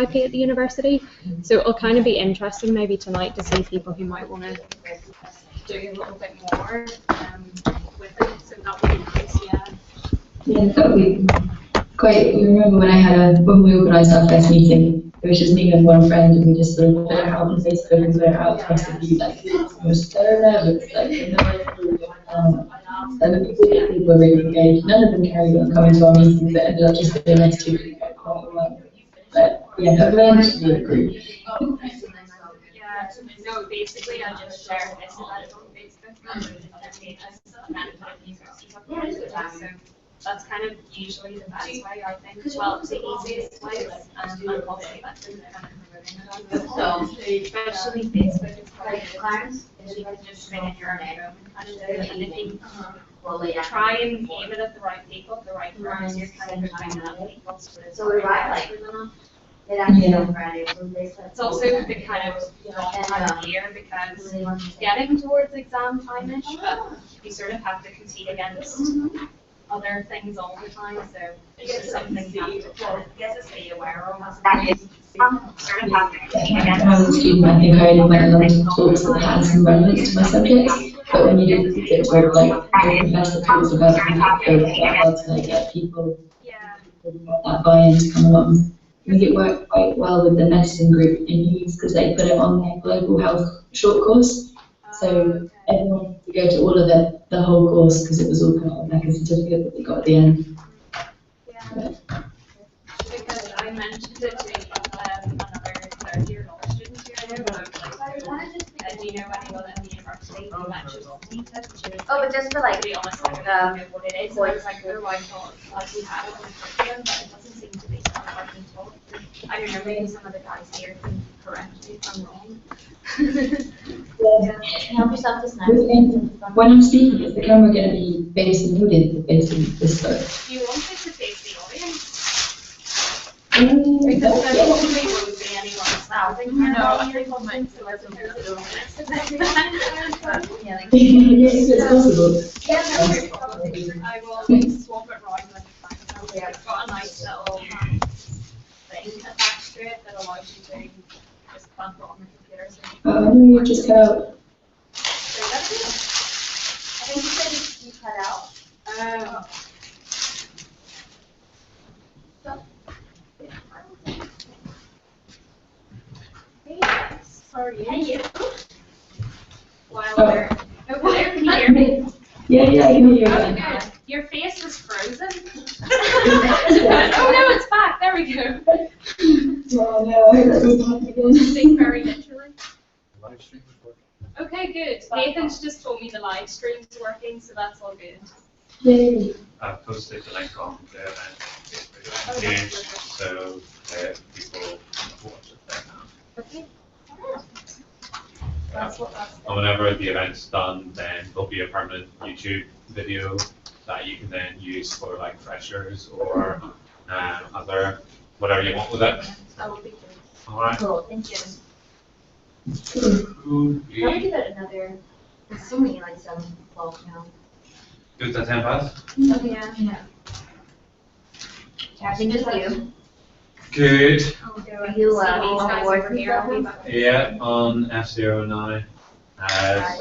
TTIP at the university. So it'll kind of be interesting maybe tonight to see people who might want to do a little bit more with it. So that would be nice, yeah. Yeah, that would be great. You remember when we organised our first meeting, it was just me and one friend, and we just sort of put it out on Facebook and put it out across the view, like, it was so nervous, like, and the people were really engaged. None of them carried on coming to our meetings, but ended up just being nice to quite a while. But yeah, eventually it grew. Yeah, no, basically I just shared this about it on Facebook and other pages so that's kind of usually the best way, I think. Well, it's the easiest way, and also that's kind of promoting it. So, especially Facebook, it's quite Clarence, you can just fit in your own home and kind of do it, and if you try and aim it at the right people, the right firms, you're kind of doing that people. So what do I like? It's also the kind of wrong time of year because it's getting towards exam time-ish, but you sort of have to compete against other things all the time, so it's just something you have to be aware of. Sort of have to compete against. When I was a student, I think I only went along to talks that had some relevance to my subjects, but when you do it where like the professor talks about it, you have to like get people that buy-in to come along. I think it worked quite well with the medicine group in Hughes because they put it on their global health short course. So everyone could go to all of the whole course because it was all kind of like a certificate that we got at the end. Yeah. Because I mentioned it to another third-year law student here. Do you know anyone at the university who mentioned TTIP? Oh, but just for like, To be honest, I don't know what it is. I was like, oh, I thought like we had it on the curriculum, but it doesn't seem to be something I've been told. I don't know, maybe some of the guys here can correct me if I'm wrong. help yourself to snack. When I'm speaking, is the camera going to be facing the audience or facing this way? Do you want it to face the audience? Because Because there probably won't be anyone standing there. No, I think on my it's possible. I will swap it around with time. It's got a nice little thing attached to it that allows you to just clamp it on the computer. So You just go. that's it. I think you said you cut out. Hey, how are you? Hey, you. While we're okay, can you hear me? Yeah, I can hear you. Oh, good. Your face was frozen. Oh no, it's back. There we go. Oh no, I hope that doesn't happen again. Think very literally. Live stream is working. Okay, good. Nathan's just told me the live stream's working, so that's all good. Yay. I've posted the link on the event Oh, page, that's perfect. so people can watch it there now. Okay. That's what that's. And whenever the event's done, then there'll be a permanent YouTube video that you can then use for like freshers or other whatever you want with it. That would be good. All right. Cool, thank you. Cool. Can we give it another, there's so many like some vlog now. Good to 10 past. Yeah. I think just you. Good. I'll do Are it. you, See these on guys board over with here. I'll be that? back. Yeah, on F0 now as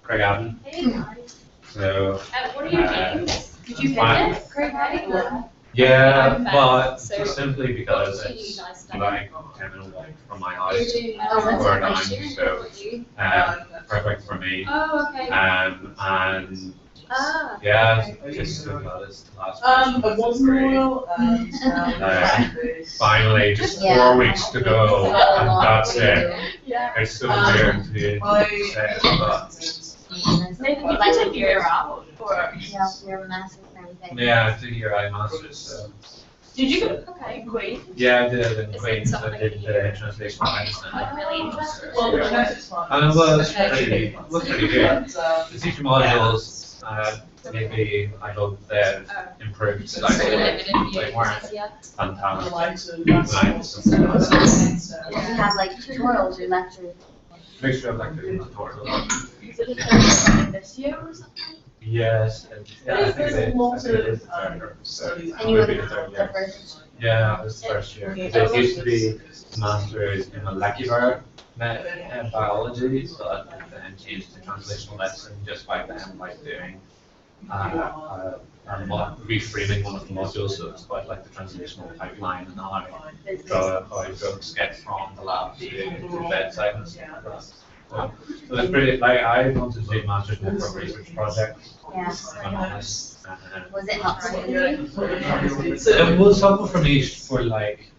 Craig Abbott. Hey guys. So What are your names? Did you fine. fit it? Craig Abbott? yeah, I'm but so- just simply because What do you it's guys do? like 10-minute walk from my house. Oh, Or that's nine, nice. so perfect for me. Oh, okay. And Ah. yeah, just so glad it's the last A person. one It's great. royal and Finally, just Yeah. 4 weeks to go, and that's it. Yeah. It's so weird to say it, but Maybe Would you take your out? or Yeah, you're a massive and everything. yeah, 2-year I masters. So did you go Okay. Queen? yeah, I did in Is it Queens. I something did you- the translation of medicine. I'm really interested. Well, the next one. And it was pretty good. But, The teacher modules, maybe I hope they've improved slightly. They weren't the fantastic. likes of You have like tutorials or lectures. Make sure I've like the tutorial. Is it this year or something? Yes, yeah, I think There's it is. lots I think it of, is the third or third. And you were Maybe the the third year. first. Yeah, it was first year. So it used to be masters in molecular biology, but then changed to translational medicine just by then, like doing reframing one of the modules, so it's quite like the translational pipeline and how drugs get from the lab to the bedside and stuff like that. So it was pretty, like, I wanted to do master's network research projects, Yeah. if I'm honest. Was it helpful for you? So it was helpful for me for like,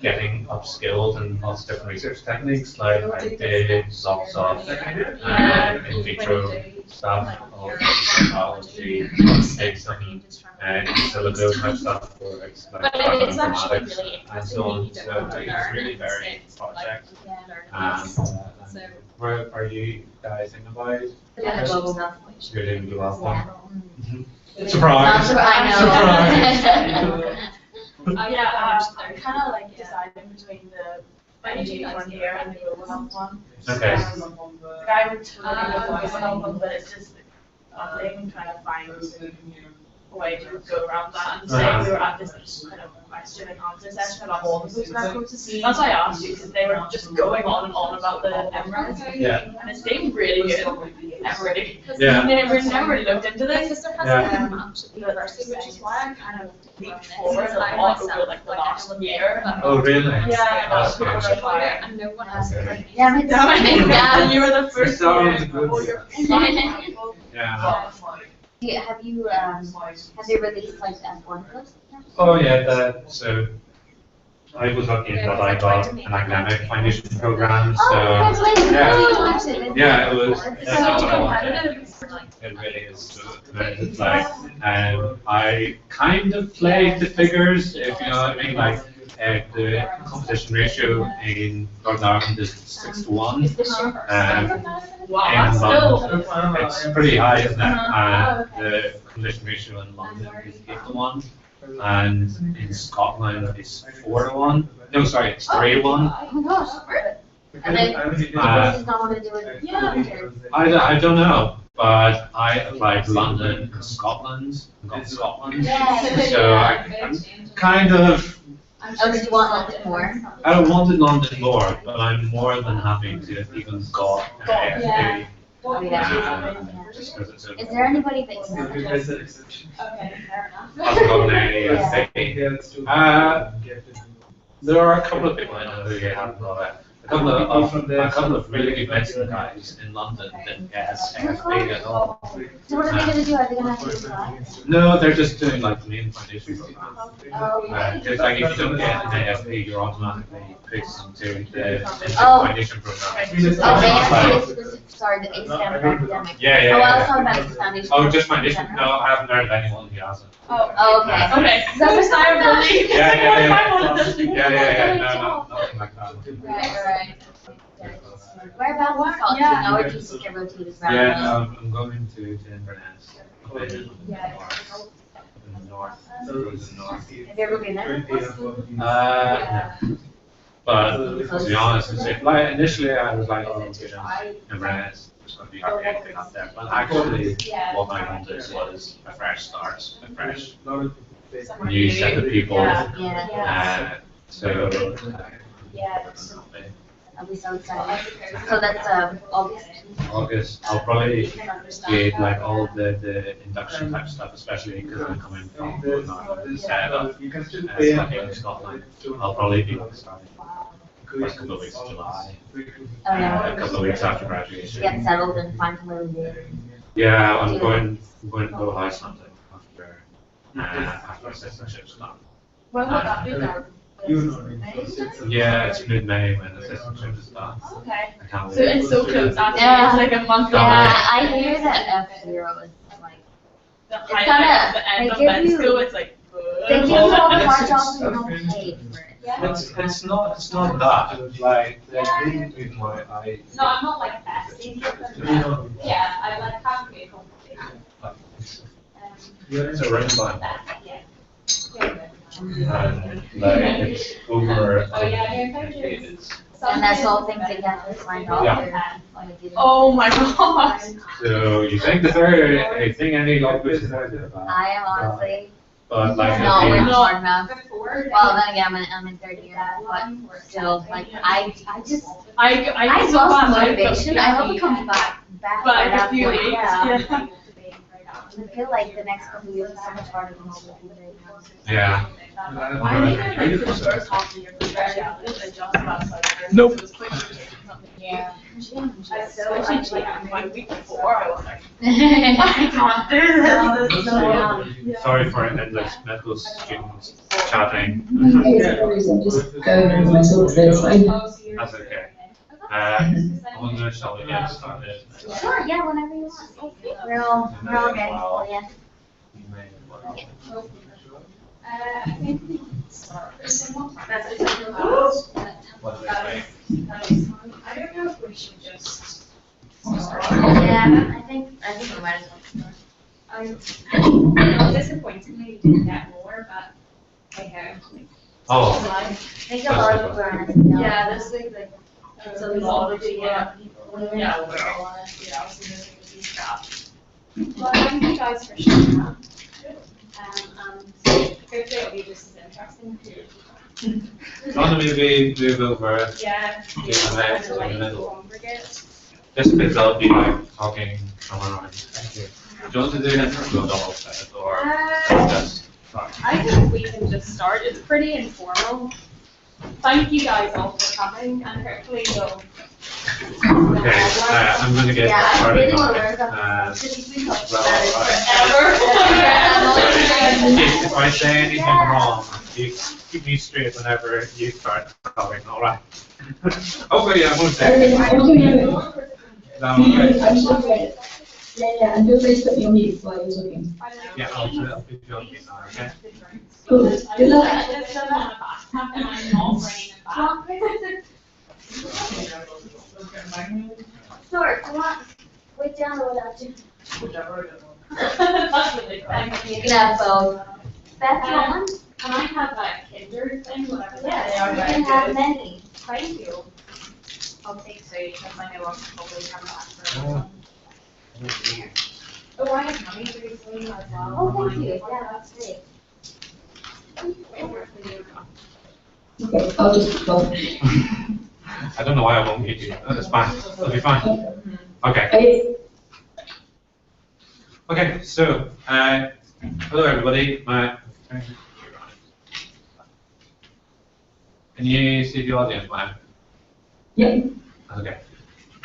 getting upskilled in lots of different research techniques, like I did lots of in vitro stuff, of biology, did some in silico type stuff for like But it's actually informatics really and so on. So like, it's really very project. Where are you guys thinking about? Yeah, global health. You're doing the last one. Yeah. Surprise! I know. I'm kind of like deciding between the energy one here and the global health one. Okay. Like I would totally go for the global health one, but it's just I'm trying to find a way to go around that. And say we were at this kind of question and answer session about all the postgrad courses. That's why I asked you, because they were just going on and on about the MRIs. Yeah. And it seemed really good. Really. Yeah. And we've never really looked into this. Yeah. Which is why I kind of leaped forward a lot over like the last year. Oh, really? Yeah, That's people good. were like, And no one else. Yeah, me too. yeah, you were the first Sounds year. good. All your Yeah. Have you released like F1 clips? Oh, yeah, so I was lucky in that I got an academic foundation program, so. Oh, congratulations! Yeah. Yeah, it was. It's so competitive. It really is. It's like, I kind of played the figures, if you know what I mean, like, the competition ratio in Northern Ireland is 6-1. Wow, In still. London, it's pretty high, isn't it? And the competition ratio in London is 8-1. And in Scotland, it's 4-1. No, sorry, it's 3-1. Oh my gosh. And then, you just not want to do it? Yeah. I don't know, but I applied to London and Scotland, and got Scotland. So I'm kind of, Oh, did you want London more? I wanted London more, but I'm more than happy to have even got an AFP. Oh, yeah. Just because it's a. Is there anybody that you know? Okay, fair enough. I've got an AFP. There are a couple of people I know who have got it. A couple of really good medicine guys in London didn't get AFP at all. So what are they gonna do? Are they gonna have to apply? No, they're just doing like the main foundation program. Oh, Just like if you don't get an AFP, you're automatically pushed into the Oh. foundation program. Oh, they have to be specific, sorry, the exam academic. Yeah, yeah, Oh, I was yeah. talking about the foundation. Oh, just foundation? in No, general. I haven't heard of anyone who hasn't. Oh, okay. Okay. Is that the sign of relief? Yeah, yeah, yeah. I wanted this to be- Yeah, no, nothing like that. Right. Whereabouts in Scotland, or do you just get rotated around? Yeah, no, I'm going to Inverness. In the north. Have you ever been there? No. But to be honest, like initially I was like, oh, Inverness, it's going to be hard to get up there. But actually, what I wanted was a fresh start, a fresh new set of people. Yeah. So. I'll be so excited. So that's August. August, I'll probably get like all the induction type stuff, especially because I'm coming from Northern Ireland instead of studying in Scotland. I'll probably be starting first couple of weeks of July, Oh, yeah. a couple of weeks after graduation. Get settled and find somewhere to live. Yeah, I'm going to go to house hunting after assistantship's done. When will that be done? Yeah, it's mid-May when assistantship is done. Okay. I can't So it's so close, actually, Yeah. it's like a month Yeah, away. I hear that F0 is like, The It's height kinda- of the end they of give med you- school, it's like. they give you all the hard It's- jobs and you don't pay for it. It's not that, like, the main reason why I. No, I'm not like that. Yeah, I like half a complicated. It's a ring line. Yeah. And like it's over. Oh, yeah, yeah, it's And that's all things that you have to find out. Yeah. Oh my gosh. So you think that there a thing any log is about? I am honestly But like, not if with you- smart math. Well, then again, I'm in third year, but still, like, I just, I lost motivation. I hope it comes back But by in a that few point, weeks, yeah. yeah. I feel like the next couple of years is so much harder than what we'll be doing now. yeah. I think I went through the first half of the year for speciality, and just about started. Nope. It was quick to just do something. Yeah. Especially like my week before, I was like, I can't do this. This is so hard. Sorry for endless medical students chatting. I'm just going over my talks there, it's fine. That's okay. I wonder, shall we get started? Sure, yeah, whenever you want. We're all ready for you. You may well. I think we can start. What do they say? I don't know if we should just. Yeah, I think we might as well. I'm disappointed we didn't get more, but I have. Oh, I think a lot of people are on it. Yeah, this week, like, It's a lot of yeah. Yeah, we're all on it. Yeah, I was gonna think of these stuff. Well, thank you guys for sharing that. Hopefully it'll be just as interesting. do you want to maybe move over Yeah. to the next in the middle? Just because I'll be like talking from around. Thank you. Do you want to do it in a double set or just? I think we can just start. It's pretty informal. Thank you guys all for coming, and hopefully you'll. Okay, I'm going to get Yeah, I started really on want to it. learn about this. Because we talked well, about it forever. If I say anything wrong, you keep me straight whenever you start talking, alright? Hopefully I won't say I'm anything. doing it. That was great. I'm just doing it. Yeah, and feel free to put me on mute while you're talking. Yeah, I'll be doing it now, okay? Cool, good luck. Sure, come on. Wait down or without you. That's really fun. You can have both. Beth, you want one? Can I have a Kinder thing, whatever? Yes, They are you very can have good. many. Thank you. I'll take two, because I know I'll probably come back for Oh. one. Oh, I have money recently as well. Oh, thank you. Yeah, that's great. Okay, I'll just, well, I don't know why I won't get you. That's fine. It'll be fine. Okay. okay. Okay, so, hello everybody. Can you see the audience, Maya? Yeah. Okay.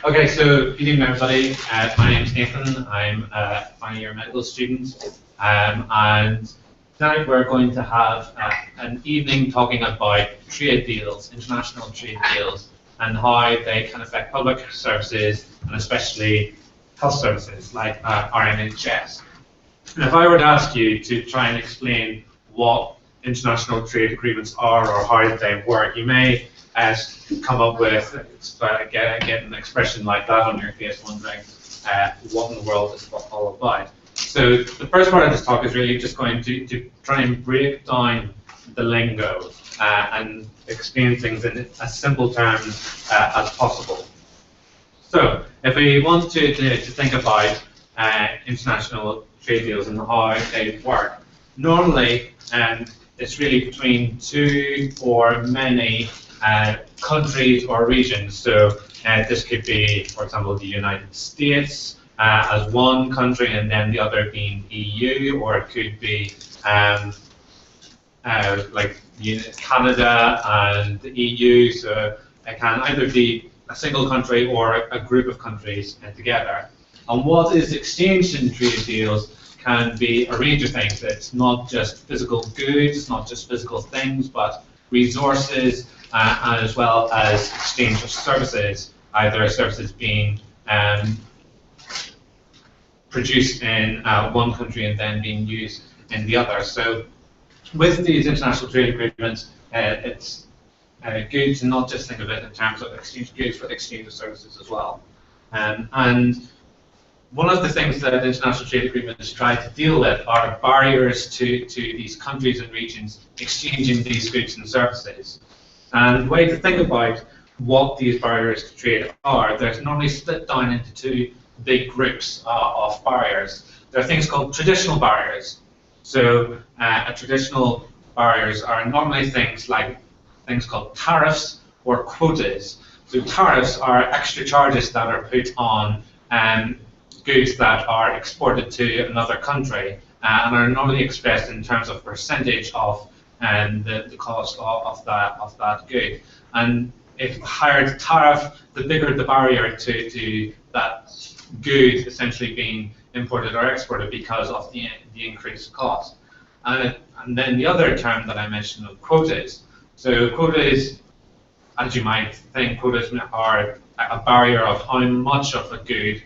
Okay, so good evening everybody. My name is Nathan. I'm a final year medical student. And tonight we're going to have an evening talking about trade deals, international trade deals, and how they can affect public services and especially health services like our NHS. And if I were to ask you to try and explain what international trade agreements are or how they work, you may come up with get an expression like that on your face, wondering what in the world is all about. So the first part of this talk is really just going to try and break down the lingo and explain things in as simple terms as possible. So if we want to think about international trade deals and how they work, normally it's really between two or many countries or regions. So this could be, for example, the United States as one country and then the other being EU, or it could be like Canada and the EU. So it can either be a single country or a group of countries together. And what is exchanged in trade deals can be a range of things. It's not just physical goods, not just physical things, but resources, and as well as exchange of services, either services being produced in one country and then being used in the other. So with these international trade agreements, it's good to not just think of it in terms of exchange of goods, but exchange of services as well. And one of the things that international trade agreements try to deal with are barriers to these countries and regions exchanging these goods and services. And the way to think about what these barriers to trade are, they're normally split down into two big groups of barriers. There are things called traditional barriers. So traditional barriers are normally things like things called tariffs or quotas. So tariffs are extra charges that are put on goods that are exported to another country and are normally expressed in terms of percentage of the cost of that good. And if the higher the tariff, the bigger the barrier to that good essentially being imported or exported because of the increased cost. And then the other term that I mentioned of quotas. So quotas, as you might think, quotas are a barrier of how much of a good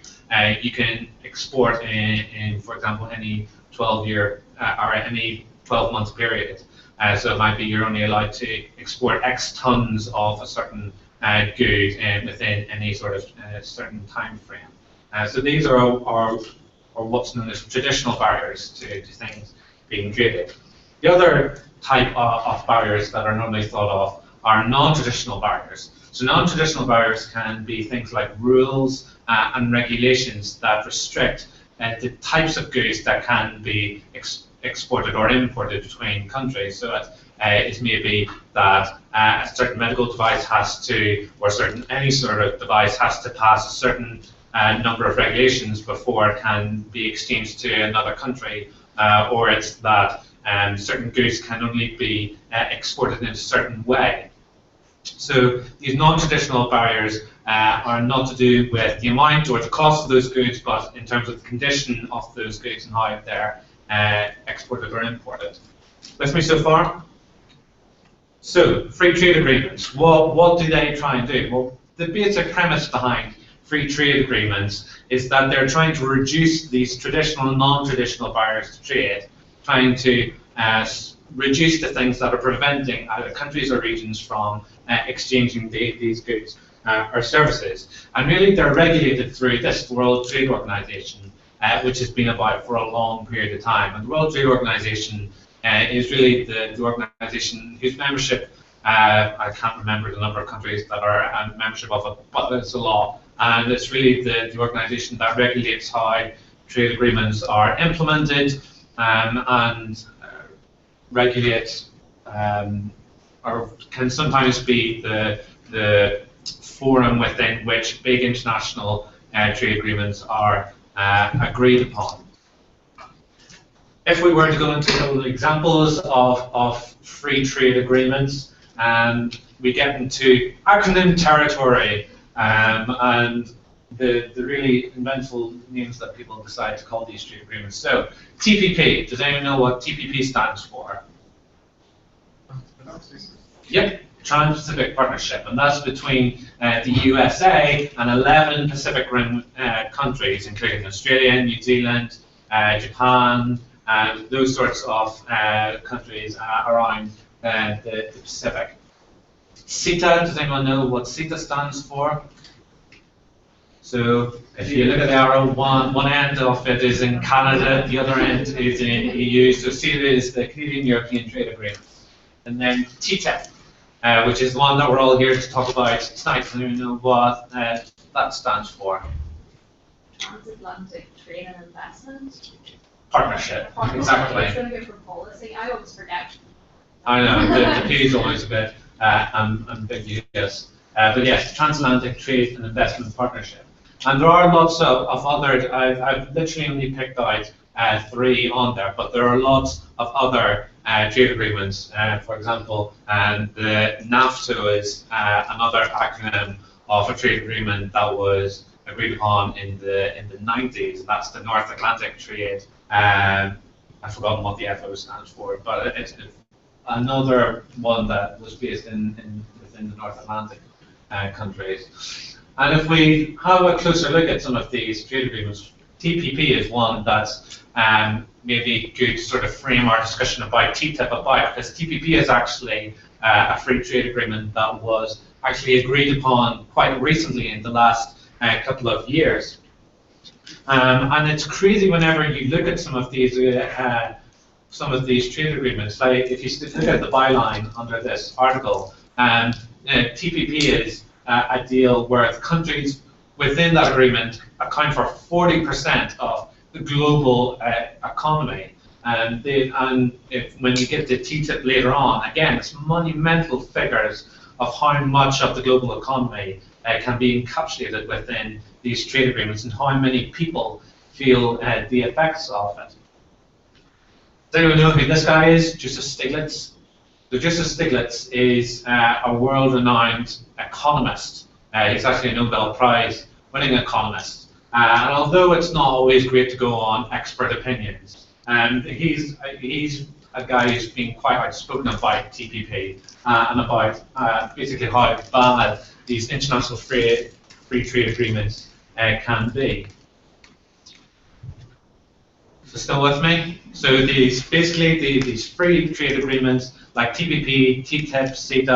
you can export in, for example, any 12-year or any 12-month period. So it might be you're only allowed to export X tons of a certain good within any sort of certain time frame. So these are what's known as traditional barriers to things being traded. The other type of barriers that are normally thought of are non-traditional barriers. So non-traditional barriers can be things like rules and regulations that restrict the types of goods that can be exported or imported between countries. So that it may be that a certain medical device has to, or any sort of device has to pass a certain number of regulations before it can be exchanged to another country, or it's that certain goods can only be exported in a certain way. So these non-traditional barriers are not to do with the amount or the cost of those goods, but in terms of the condition of those goods and how they're exported or imported. With me so far? So, free trade agreements. What do they try and do? Well, the basic premise behind free trade agreements is that they're trying to reduce these traditional and non-traditional barriers to trade, trying to reduce the things that are preventing either countries or regions from exchanging these goods or services. And really they're regulated through this World Trade Organization, which has been about for a long period of time. And the World Trade Organization is really the organization whose membership, I can't remember the number of countries that are membership of it, but it's a law. And it's really the organization that regulates how trade agreements are implemented and regulates or can sometimes be the forum within which big international trade agreements are agreed upon. If we were to go into some examples of free trade agreements, we get into acronym territory and the really inventful names that people decide to call these trade agreements. So, TPP, does anyone know what TPP stands for? Yep, Trans-Pacific Partnership, and that's between the USA and 11 Pacific Rim countries, including Australia, New Zealand, Japan, and those sorts of countries around the Pacific. CETA, does anyone know what CETA stands for? So if you look at the arrow, one end of it is in Canada, the other end is in EU. So CETA is the Canadian-European Trade Agreement. And then TTIP, which is the one that we're all here to talk about tonight. Does anyone know what that stands for? Transatlantic Trade and Investment Partnership, exactly. It's going to go for policy. I always forget. I know, the P is always a bit ambiguous. But yes, Transatlantic Trade and Investment Partnership. And there are lots of other, I've literally only picked out 3 on there, but there are lots of other trade agreements. For example, the NAFTA is another acronym of a trade agreement that was agreed upon in the 90s. That's the North Atlantic Trade. I've forgotten what the FO stands for, but it's another one that was based within the North Atlantic countries. And if we have a closer look at some of these trade agreements, TPP is one that's maybe good to sort of frame our discussion about TTIP about, because TPP is actually a free trade agreement that was actually agreed upon quite recently in the last couple of years. And it's crazy whenever you look at some of these trade agreements. Like if you look at the byline under this article, TPP is a deal where the countries within that agreement account for 40% of the global economy. And when you get to TTIP later on, again, it's monumental figures of how much of the global economy can be encapsulated within these trade agreements and how many people feel the effects of it. Does anyone know who this guy is? Justus Stiglitz. So Justus Stiglitz is a world-renowned economist. He's actually a Nobel Prize winning economist. And although it's not always great to go on expert opinions, he's a guy who's been quite outspoken about TPP and about basically how bad these international free trade agreements can be. So still with me? So these free trade agreements like TPP, TTIP, CETA,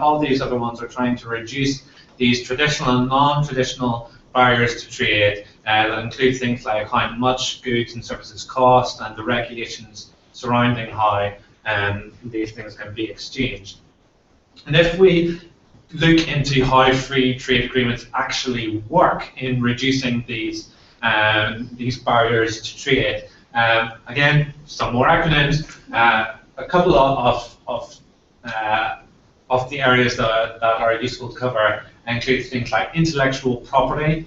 all these other ones are trying to reduce these traditional and non-traditional barriers to trade that include things like how much goods and services cost and the regulations surrounding how these things can be exchanged. And if we look into how free trade agreements actually work in reducing these barriers to trade, again, some more acronyms. A couple of the areas that are useful to cover include things like intellectual property,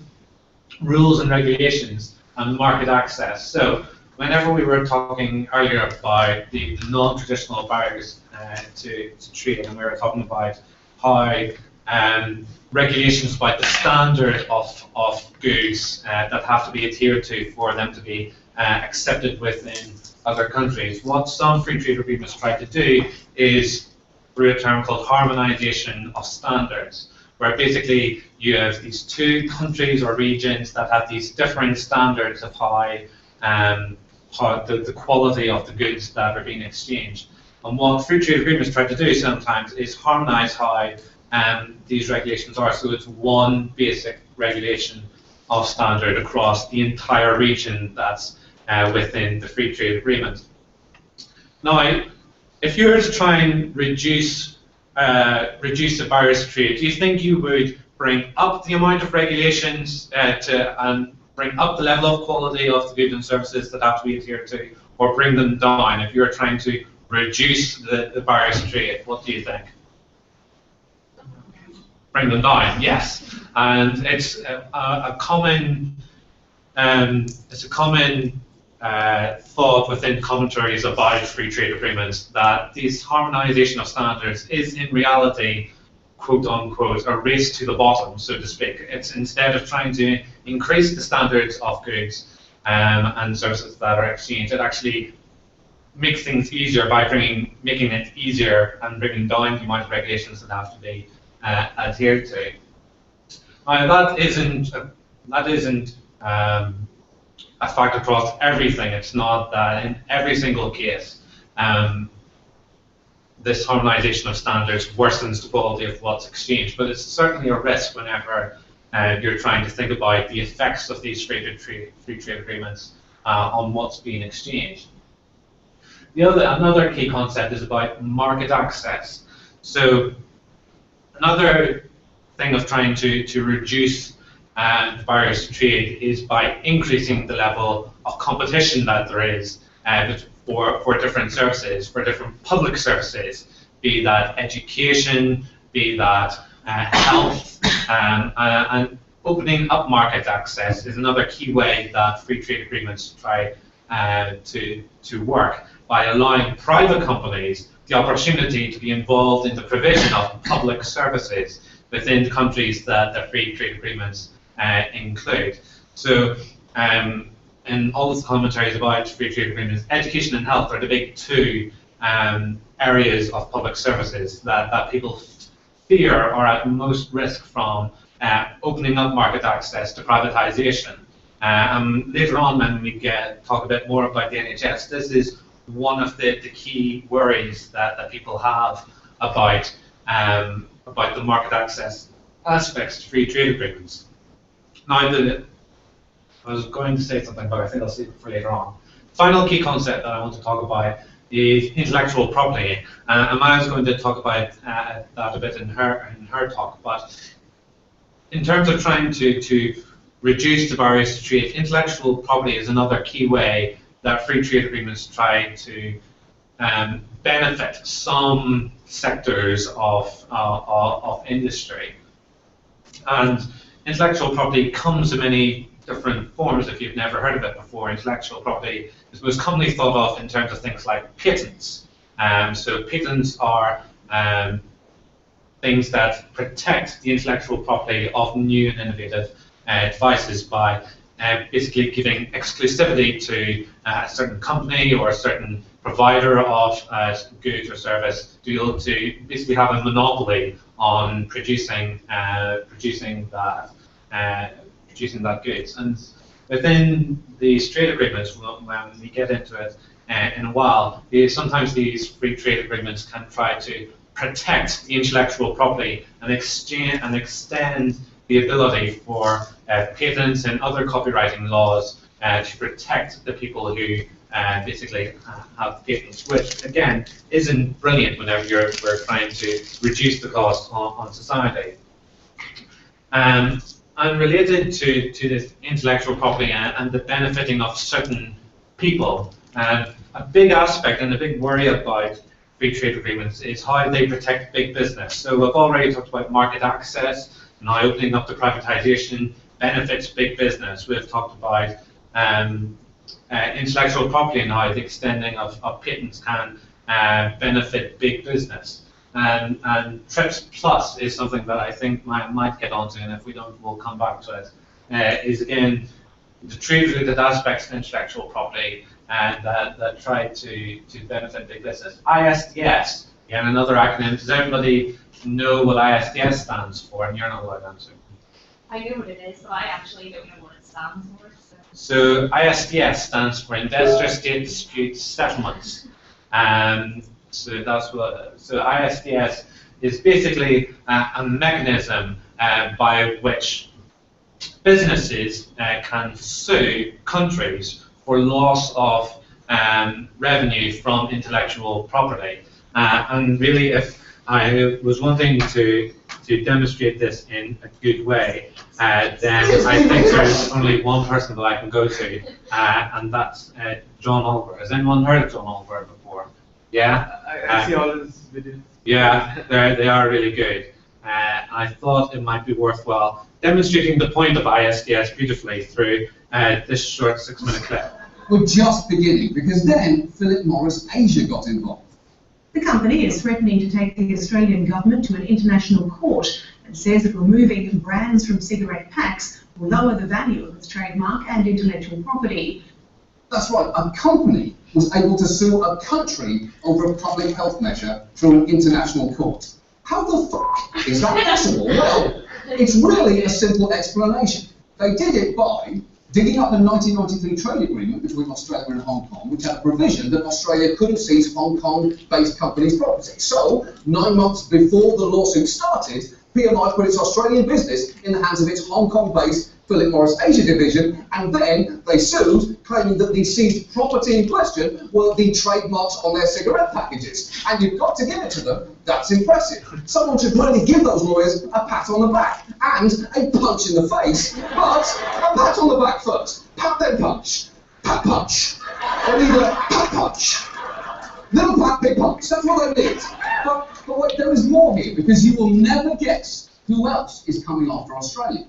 rules and regulations, and market access. So whenever we were talking earlier about the non-traditional barriers to trade, and we were talking about how regulations about the standard of goods that have to be adhered to for them to be accepted within other countries. What some free trade agreements try to do is through a term called harmonization of standards, where basically you have these two countries or regions that have these different standards of how the quality of the goods that are being exchanged. And what free trade agreements try to do sometimes is harmonize how these regulations are, so it's one basic regulation of standard across the entire region that's within the free trade agreement. Now, if you were to try and reduce the barriers to trade, do you think you would bring up the amount of regulations and bring up the level of quality of the goods and services that have to be adhered to, or bring them down if you're trying to reduce the barriers to trade? What do you think? Bring them down, yes. And it's a common thought within commentaries about free trade agreements that this harmonization of standards is in reality, quote unquote, a race to the bottom, so to speak. It's instead of trying to increase the standards of goods and services that are exchanged, it actually makes things easier by making it easier and bringing down the amount of regulations that have to be adhered to. Now, that isn't a fact across everything. It's not that in every single case this harmonization of standards worsens the quality of what's exchanged, but it's certainly a risk whenever you're trying to think about the effects of these free trade agreements on what's being exchanged. Another key concept is about market access. So another thing of trying to reduce the barriers to trade is by increasing the level of competition that there is for different services, for different public services, be that education, be that health, and opening up market access is another key way that free trade agreements try to work, by allowing private companies the opportunity to be involved in the provision of public services within the countries that the free trade agreements include. So in all of the commentaries about free trade agreements, education and health are the big two areas of public services that people fear are at most risk from opening up market access to privatization. Later on, when we talk a bit more about the NHS, this is one of the key worries that people have about the market access aspects to free trade agreements. Now, I was going to say something, but I think I'll save it for later on. Final key concept that I want to talk about is intellectual property. And Maya's going to talk about that a bit in her talk, but in terms of trying to reduce the barriers to trade, intellectual property is another key way that free trade agreements try to benefit some sectors of industry. And intellectual property comes in many different forms. If you've never heard of it before, intellectual property is most commonly thought of in terms of things like patents. So patents are things that protect the intellectual property of new and innovative devices by basically giving exclusivity to a certain company or a certain provider of goods or service to be able to basically have a monopoly on producing that goods. And within these trade agreements, when we get into it in a while, sometimes these free trade agreements can try to protect the intellectual property and extend the ability for patents and other copywriting laws to protect the people who basically have patents, which again isn't brilliant whenever we're trying to reduce the cost on society. And related to this intellectual property and the benefiting of certain people, a big aspect and a big worry about free trade agreements is how they protect big business. So we've already talked about market access, now opening up to privatization benefits big business. We've talked about intellectual property now, the extending of patents can benefit big business. And TRIPS Plus is something that I think I might get onto, and if we don't, we'll come back to it, is again the trade-related aspects of intellectual property that try to benefit big business. ISDS, again, another acronym. Does everybody know what ISDS stands for? And you're not allowed to answer. I know what it is, but I actually don't know what it stands for. So ISDS stands for Investor State Dispute Settlements. So that's what. So ISDS is basically a mechanism by which businesses can sue countries for loss of revenue from intellectual property. And really, if I was wanting to demonstrate this in a good way, then I think there's only one person that I can go to, and that's John Oliver. Has anyone heard of John Oliver before? Yeah? I see all his videos. Yeah, they are really good. I thought it might be worthwhile demonstrating the point of ISDS beautifully through this short 6-minute clip. We're just beginning, because then Philip Morris Asia got involved. The company is threatening to take the Australian government to an international court and says that removing brands from cigarette packs will lower the value of its trademark and intellectual property. That's right, a company was able to sue a country over a public health measure through an international court. How the fuck is that possible? Well, it's really a simple explanation. They did it by digging up the 1993 trade agreement between Australia and Hong Kong, which had a provision that Australia couldn't seize Hong Kong-based companies' property. So, 9 months before the lawsuit started, PMI put its Australian business in the hands of its Hong Kong-based Philip Morris Asia division, and then they sued, claiming that the seized property in question were the trademarks on their cigarette packages. And you've got to give it to them, that's impressive. Someone should really give those lawyers a pat on the back and a punch in the face, but a pat on the back first. Pat then punch. Pat punch. They need a pat punch. Little pat, big punch. That's what they need. But wait, there is more here, because you will never guess who else is coming after Australia.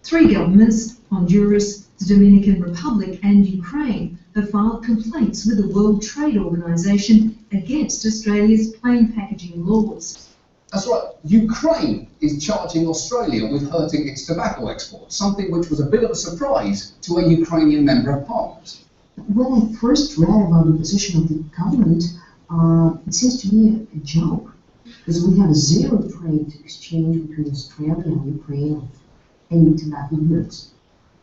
3 governments, Honduras, the Dominican Republic and Ukraine, have filed complaints with the World Trade Organization against Australia's plain packaging laws. That's right, Ukraine is charging Australia with hurting its tobacco exports, something which was a bit of a surprise to a Ukrainian member of parliament. When I first read about the position of the government, it seems to be a joke, because we have a zero trade exchange between Australia and Ukraine. Tobacco goods.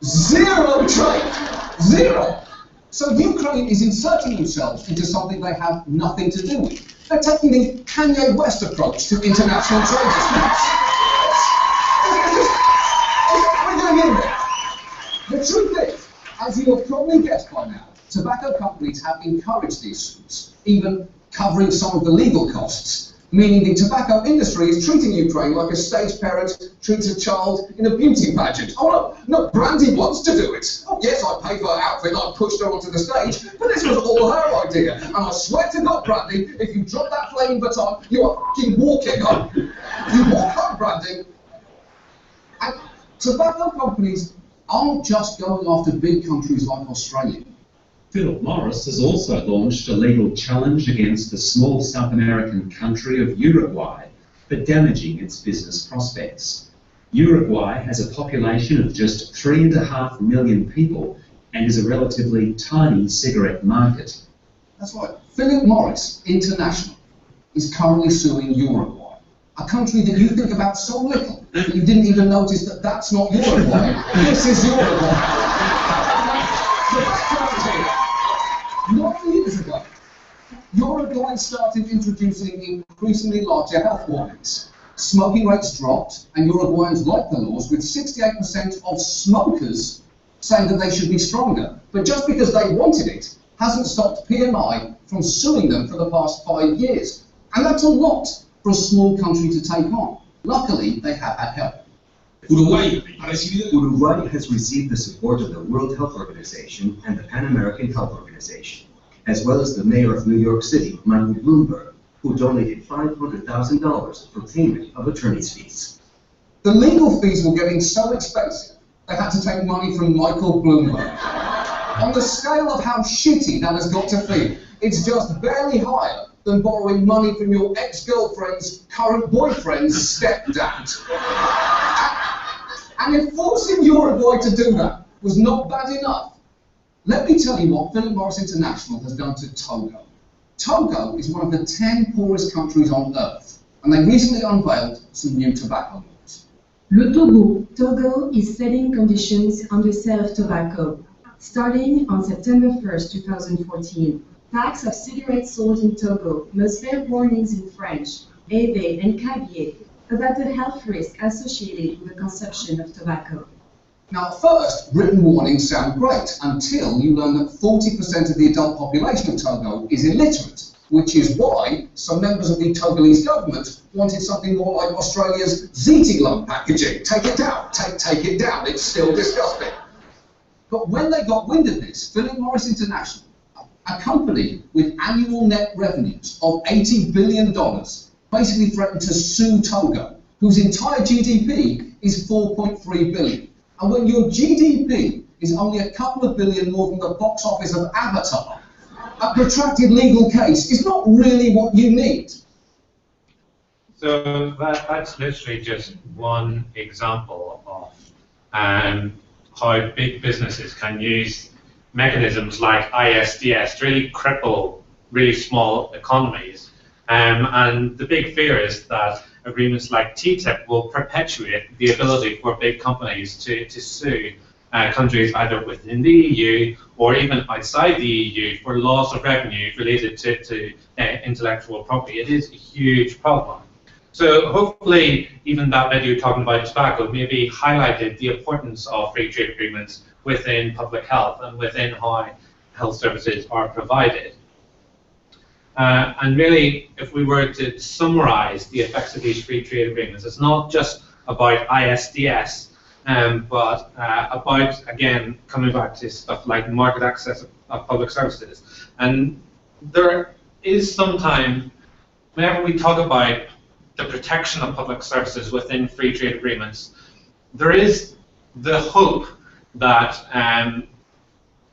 Zero trade! Zero! So Ukraine is inserting themselves into something they have nothing to do with. They're taking the Kanye West approach to international trade disputes. We're going in there. The truth is, as you have probably guessed by now, tobacco companies have encouraged these suits, even covering some of the legal costs. meaning the tobacco industry is treating Ukraine like a stage parent treats a child in a beauty pageant. Oh no, Brandy wants to do it. Oh yes, I paid for her outfit, I pushed her onto the stage, but this was all her idea. And I swear to God, Brandy, if you drop that flaming baton, you are fucking walking home. You walk home, Brandy. And tobacco companies aren't just going after big countries like Australia. Philip Morris has also launched a legal challenge against the small South American country of Uruguay for damaging its business prospects. Uruguay has a population of just 3.5 million people and is a relatively tiny cigarette market. That's right. Philip Morris International is currently suing Uruguay, a country that you think about so little that you didn't even notice that that's not Uruguay. This is Uruguay. So back to it here. 9 years ago, Uruguay started introducing increasingly larger health warnings. Smoking rates dropped, and Uruguayans liked the laws, with 68% of smokers saying that they should be stronger. But just because they wanted it hasn't stopped PMI from suing them for the past 5 years. And that's a lot for a small country to take on. Luckily, they have had help. Uruguay has received the support of the World Health Organization and the Pan American Health Organization, as well as the mayor of New York City, Michael Bloomberg, who donated $500,000 for payment of attorney's fees. The legal fees were getting so expensive, they had to take money from Michael Bloomberg. On the scale of how shitty that has got to feel, it's just barely higher than borrowing money from your ex-girlfriend's current boyfriend's stepdad. And if forcing Uruguay to do that was not bad enough, let me tell you what Philip Morris International has done to Togo. Togo is one of the 10 poorest countries on earth, and they recently unveiled some new tobacco laws. Togo is setting conditions on the sale of tobacco. Starting on September 1st, 2014, packs of cigarettes sold in Togo must bear warnings in French, Ebe and Cavier about the health risk associated with the consumption of tobacco. Now, at first, written warnings sound great until you learn that 40% of the adult population of Togo is illiterate, which is why some members of the Togolese government wanted something more like Australia's Zeetiglow packaging. Take it down, take it down, it's still disgusting. But when they got wind of this, Philip Morris International, a company with annual net revenues of $80 billion, basically threatened to sue Togo, whose entire GDP is $4.3 billion. And when your GDP is only a couple of billion more than the box office of Avatar, a protracted legal case is not really what you need. So that's literally just one example of how big businesses can use mechanisms like ISDS to really cripple really small economies. And the big fear is that agreements like TTIP will perpetuate the ability for big companies to sue countries either within the EU or even outside the EU for loss of revenue related to intellectual property. It is a huge problem. So hopefully even that video talking about tobacco maybe highlighted the importance of free trade agreements within public health and within how health services are provided. And really, if we were to summarize the effects of these free trade agreements, it's not just about ISDS, but about, again, coming back to stuff like market access of public services. And there is sometimes, whenever we talk about the protection of public services within free trade agreements, there is the hope that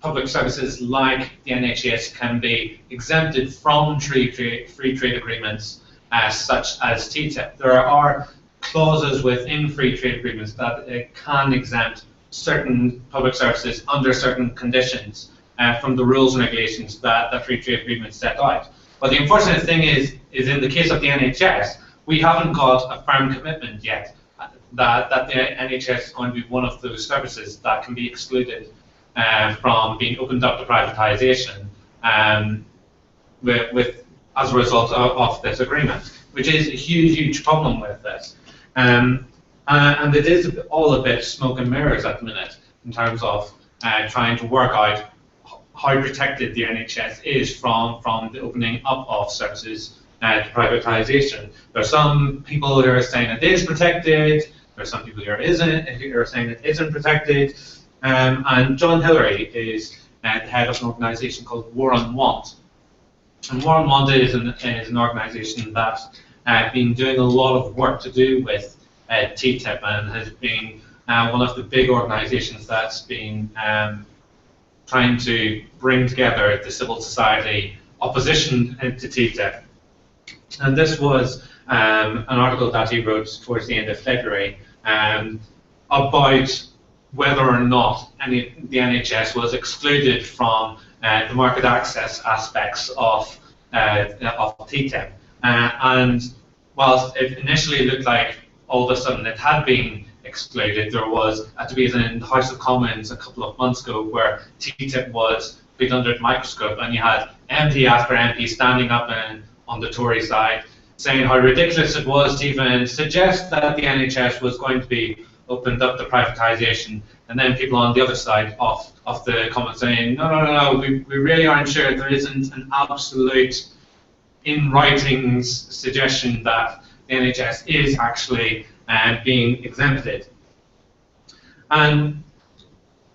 public services like the NHS can be exempted from free trade agreements such as TTIP. There are clauses within free trade agreements that can exempt certain public services under certain conditions from the rules and regulations that free trade agreements set out. But the unfortunate thing is in the case of the NHS, we haven't got a firm commitment yet that the NHS is going to be one of those services that can be excluded from being opened up to privatisation as a result of this agreement, which is a huge problem with this. And it is all a bit smoke and mirrors at the minute in terms of trying to work out how protected the NHS is from the opening up of services to privatisation. There are some people who are saying it is protected. There are some people who are saying it isn't protected. And John Hillary is the head of an organisation called War on Want. And War on Want is an organisation that's been doing a lot of work to do with TTIP and has been one of the big organisations that's been trying to bring together the civil society opposition to TTIP. And this was an article that he wrote towards the end of February about whether or not the NHS was excluded from the market access aspects of TTIP. And whilst it initially looked like all of a sudden it had been excluded, there was a debate in the House of Commons a couple of months ago where TTIP was put under the microscope, and you had MP after MP standing up on the Tory side saying how ridiculous it was to even suggest that the NHS was going to be opened up to privatisation, and then people on the other side of the comment saying, no, we really aren't sure. There isn't an absolute in writing suggestion that the NHS is actually being exempted. And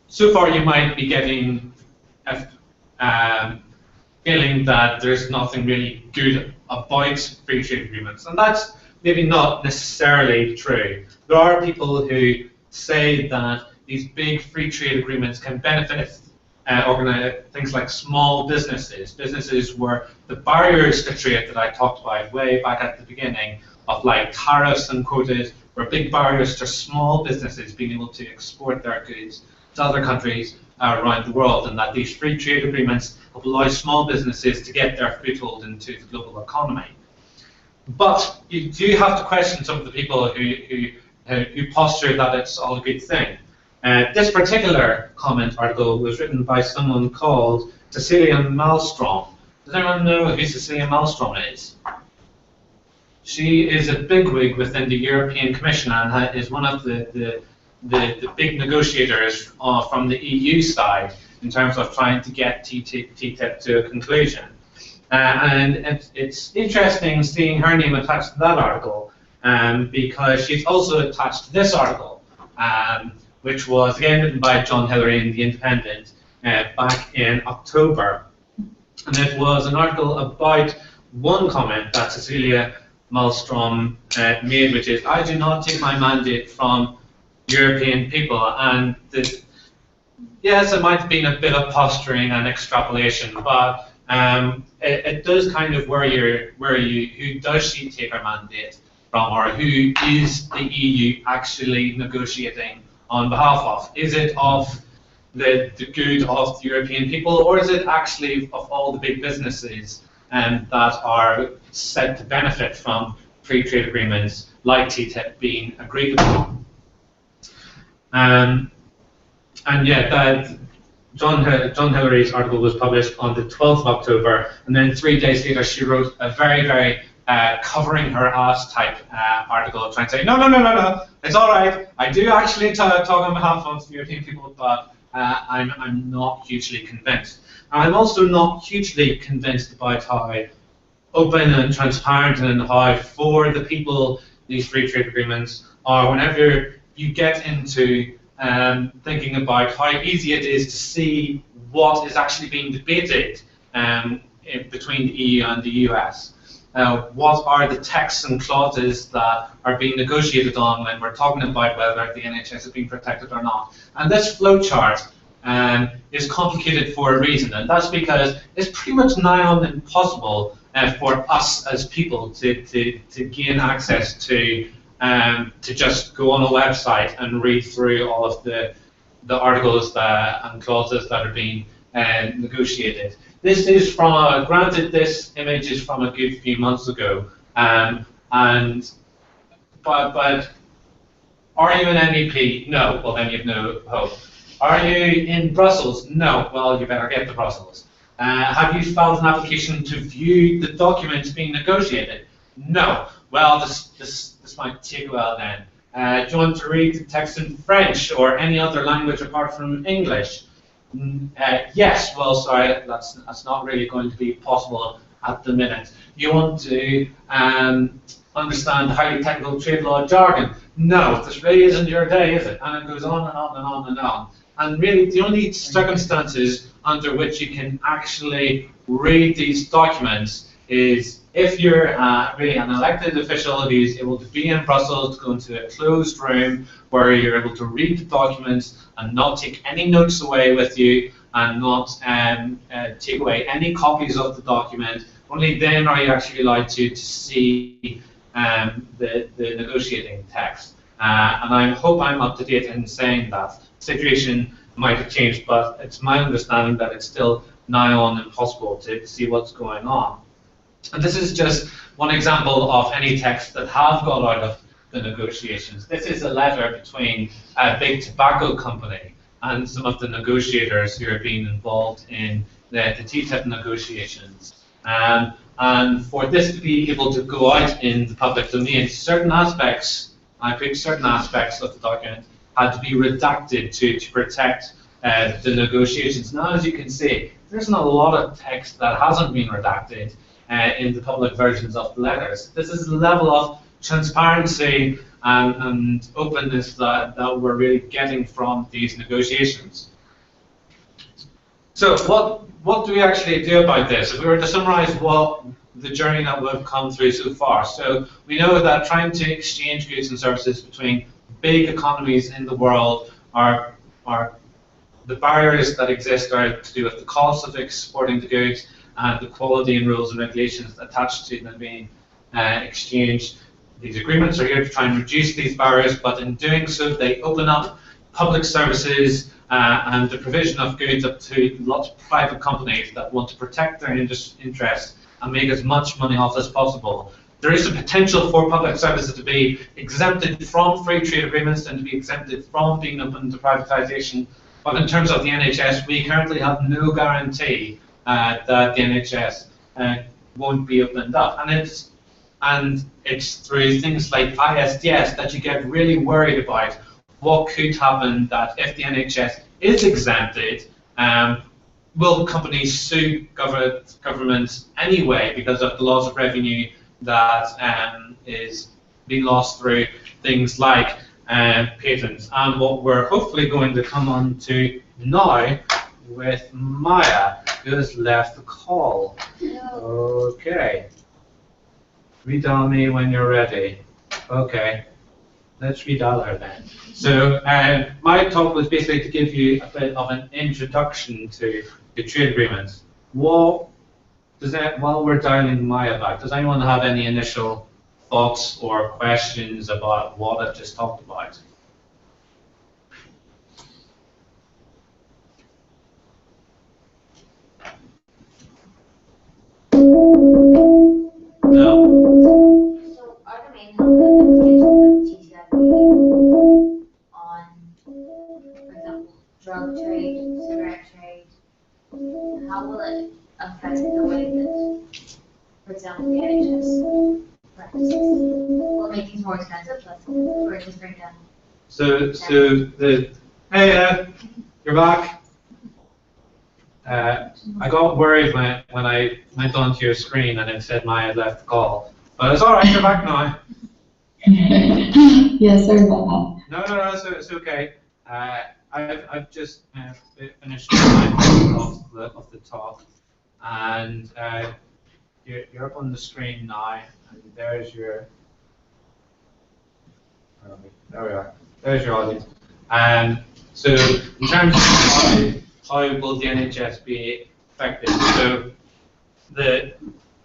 so far you might be getting a feeling that there's nothing really good about free trade agreements, and that's maybe not necessarily true. There are people who say that these big free trade agreements can benefit things like small businesses where the barriers to trade that I talked about way back at the beginning of like tariffs and quotas were big barriers to small businesses being able to export their goods to other countries around the world, and that these free trade agreements allow small businesses to get their foothold into the global economy. But you do have to question some of the people who posture that it's all a good thing. This particular comment article was written by someone called Cecilia Malmström. Does anyone know who Cecilia Malmström is? She is a bigwig within the European Commission and is one of the big negotiators from the EU side in terms of trying to get TTIP to a conclusion. And it's interesting seeing her name attached to that article because she's also attached to this article, which was again written by John Hillary in The Independent back in October. And it was an article about one comment that Cecilia Malmström made, which is, "I do not take my mandate from European people." And yes, it might have been a bit of posturing and extrapolation, but it does kind of worry you, who does she take her mandate from, or who is the EU actually negotiating on behalf of? Is it of the good of the European people, or is it actually of all the big businesses that are said to benefit from free trade agreements like TTIP being agreed upon? And yeah, that John Hillary's article was published on the 12th of October, and then 3 days later she wrote a very, very covering her ass type article trying to say, no, it's all right. I do actually talk on behalf of the European people, but I'm not hugely convinced. And I'm also not hugely convinced about how open and transparent and how for the people these free trade agreements are. Whenever you get into thinking about how easy it is to see what is actually being debated between the EU and the US. What are the texts and clauses that are being negotiated on when we're talking about whether the NHS is being protected or not? And this flowchart is complicated for a reason, and that's because it's pretty much nigh on impossible for us as people to gain access to just go on a website and read through all of the articles and clauses that are being negotiated. This is from, granted, this image is from a good few months ago, but are you an MEP? No. Well, then you've no hope. Are you in Brussels? No. Well, you better get to Brussels. Have you filed an application to view the documents being negotiated? No. Well, this might take a while then. Do you want to read the text in French or any other language apart from English? Yes. Well, sorry, that's not really going to be possible at the minute. You want to understand highly technical trade law jargon. No, this really isn't your day, is it? And it goes on and on and on and on. And really, the only circumstances under which you can actually read these documents is if you're really an elected official who's able to be in Brussels, to go into a closed room where you're able to read the documents and not take any notes away with you and not take away any copies of the document. Only then are you actually allowed to see the negotiating text. And I hope I'm up to date in saying that. The situation might have changed, but it's my understanding that it's still nigh on impossible to see what's going on. And this is just one example of any text that have got out of the negotiations. This is a letter between a big tobacco company and some of the negotiators who are being involved in the TTIP negotiations. And for this to be able to go out in the public domain, certain aspects, I think certain aspects of the document had to be redacted to protect the negotiations. Now, as you can see, there's not a lot of text that hasn't been redacted in the public versions of the letters. This is the level of transparency and openness that we're really getting from these negotiations. So what do we actually do about this? If we were to summarize what the journey that we've come through so far. So we know that trying to exchange goods and services between big economies in the world are the barriers that exist are to do with the cost of exporting the goods and the quality and rules and regulations attached to them being exchanged. These agreements are here to try and reduce these barriers, but in doing so, they open up public services and the provision of goods up to lots of private companies that want to protect their interests and make as much money off as possible. There is a potential for public services to be exempted from free trade agreements and to be exempted from being open to privatisation. But in terms of the NHS, we currently have no guarantee that the NHS won't be opened up. And it's through things like ISDS that you get really worried about what could happen, that if the NHS is exempted, will companies sue governments anyway because of the loss of revenue that is being lost through things like patents? And what we're hopefully going to come on to now with Maya, who has left the call. Okay. Redial me when you're ready. Okay. Let's redial her then. So my talk was basically to give you a bit of an introduction to the trade agreements. While we're dialing Maya back, does anyone have any initial thoughts or questions about what I've just talked about? No? So are the main implications of TTIP on, for example, drug trade, cigarette trade? How will it affect the way that, for example, the NHS practices? Will it make things more expensive, or just bring down? Hey, you're back. I got worried when I went onto your screen and it said Maya had left the call. But it's alright, you're back now. Yeah, sorry about that. No, it's okay. I've just finished of the talk, and you're up on the screen now, and there's your. There we are. There's your audience. So in terms of how will the NHS be affected? So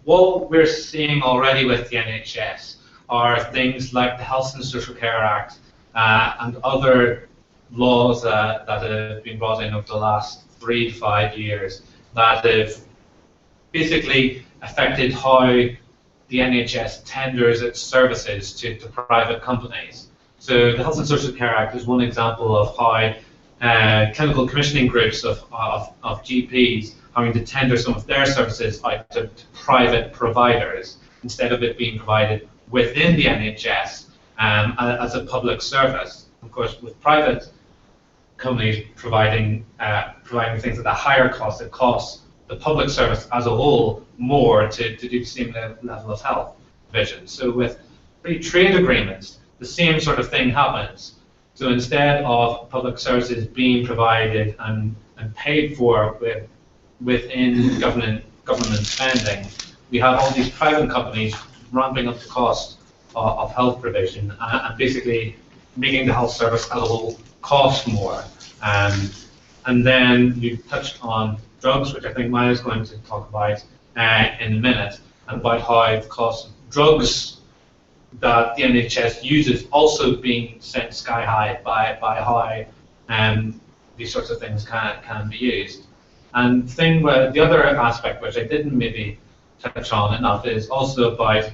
what we're seeing already with the NHS are things like the Health and Social Care Act and other laws that have been brought in over the last 3 to 5 years that have basically affected how the NHS tenders its services to private companies. So the Health and Social Care Act is one example of how clinical commissioning groups of GPs having to tender some of their services out to private providers instead of it being provided within the NHS as a public service. Of course, with private companies providing things at a higher cost, it costs the public service as a whole more to do the same level of health vision. So with free trade agreements, the same sort of thing happens. So instead of public services being provided and paid for within government spending, we have all these private companies ramping up the cost of health provision and basically making the health service as a whole cost more. And then you touched on drugs, which I think Maya is going to talk about in a minute, and about how the cost of drugs that the NHS uses also being sent sky high by how these sorts of things can be used. And the other aspect, which I didn't maybe touch on enough, is also about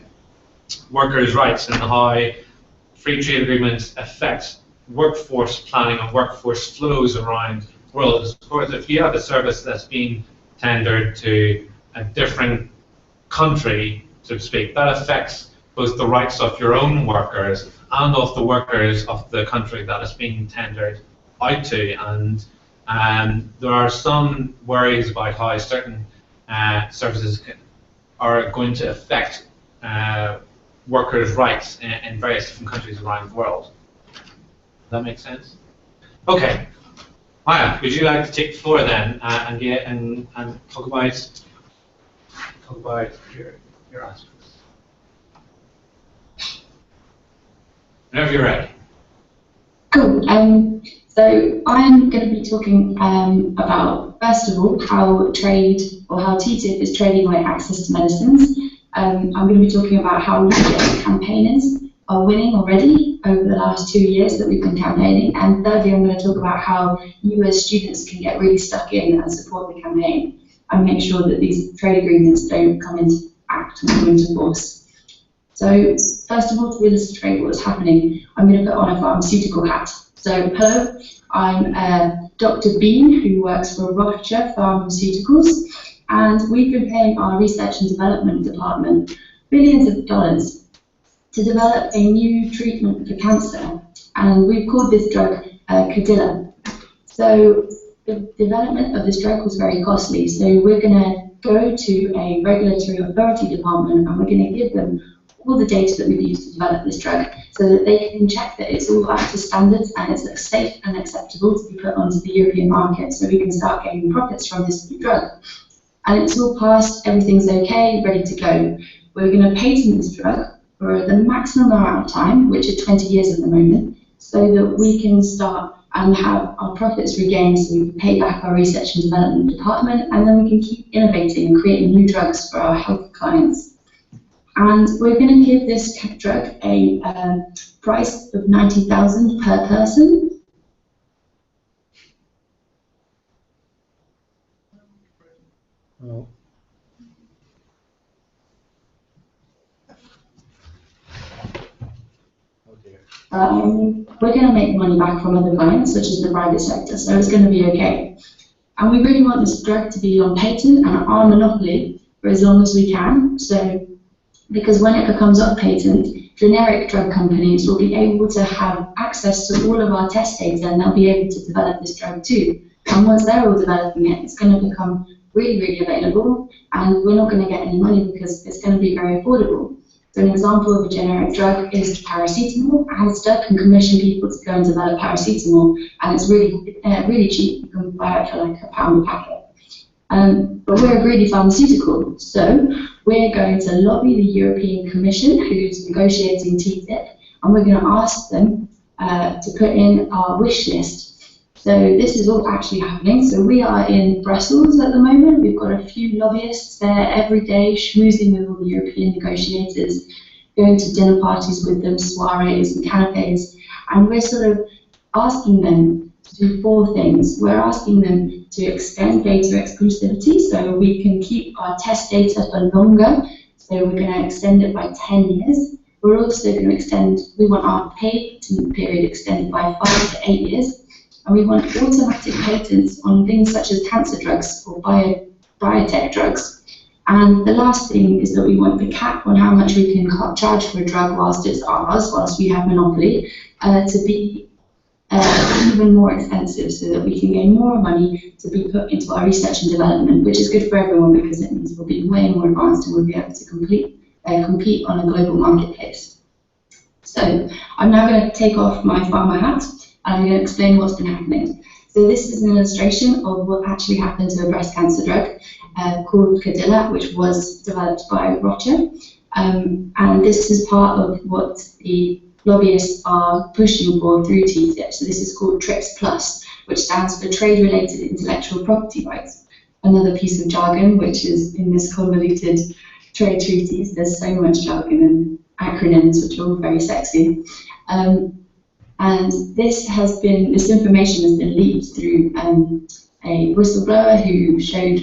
workers' rights and how free trade agreements affect workforce planning and workforce flows around the world. Of course, if you have a service that's being tendered to a different country, so to speak, that affects both the rights of your own workers and of the workers of the country that is being tendered out to. And there are some worries about how certain services are going to affect workers' rights in various different countries around the world. Does that make sense? Okay. Maya, would you like to take the floor then and talk about your aspects? Whenever you're ready. Cool. So I'm going to be talking about, first of all, how trade, or how TTIP is trading away access to medicines. I'm going to be talking about how US campaigners are winning already over the last 2 years that we've been campaigning. And thirdly, I'm going to talk about how US students can get really stuck in and support the campaign and make sure that these trade agreements don't come into act and come into force. So first of all, to illustrate what's happening, I'm going to put on a pharmaceutical hat. So hello, I'm Dr. Bean, who works for Rocher Pharmaceuticals, and we've been paying our research and development department billions of dollars to develop a new treatment for cancer, and we've called this drug Cadila. So the development of this drug was very costly, so we're going to go to a regulatory authority department and we're going to give them all the data that we've used to develop this drug so that they can check that it's all up to standards and it's safe and acceptable to be put onto the European market, so we can start getting profits from this new drug. And it's all passed, everything's okay, ready to go. We're going to patent this drug for the maximum amount of time, which is 20 years at the moment, so that we can start and have our profits regained so we can pay back our research and development department, and then we can keep innovating and creating new drugs for our health clients. And we're going to give this drug a price of $90,000 per person. Oh. We're going to make money back from other clients, such as the private sector, so it's going to be okay. And we really want this drug to be on patent and our monopoly for as long as we can. So, because when it becomes off patent, generic drug companies will be able to have access to all of our test data, and they'll be able to develop this drug too. And once they're all developing it, it's going to become really, really available, and we're not going to get any money because it's going to be very affordable. So an example of a generic drug is paracetamol. Asda can commission people to go and develop paracetamol, and it's really, really cheap. You can buy it for like £1 a packet. But we're a greedy pharmaceutical, so we're going to lobby the European Commission, who's negotiating TTIP, and we're going to ask them to put in our wish list. So this is all actually happening. So we are in Brussels at the moment. We've got a few lobbyists there every day, schmoozing with all the European negotiators, going to dinner parties with them, soirees and canapes, and we're sort of asking them to do 4 things. We're asking them to extend data exclusivity so we can keep our test data for longer. So we're going to extend it by 10 years. We're also going to extend, we want our patent period extended by 5 to 8 years. And we want automatic patents on things such as cancer drugs or biotech drugs. And the last thing is that we want the cap on how much we can charge for a drug whilst it's ours, whilst we have monopoly, to be even more expensive so that we can gain more money to be put into our research and development, which is good for everyone because it means we'll be way more advanced and we'll be able to compete on a global marketplace. So I'm now going to take off my pharma hat and I'm going to explain what's been happening. So this is an illustration of what actually happened to a breast cancer drug called Cadila, which was developed by Roche. And this is part of what the lobbyists are pushing for through TTIP. So this is called TRIPS Plus, which stands for Trade-Related Intellectual Property Rights. Another piece of jargon, which is in this convoluted trade treaties. There's so much jargon and acronyms, which are all very sexy. And this information has been leaked through a whistleblower who showed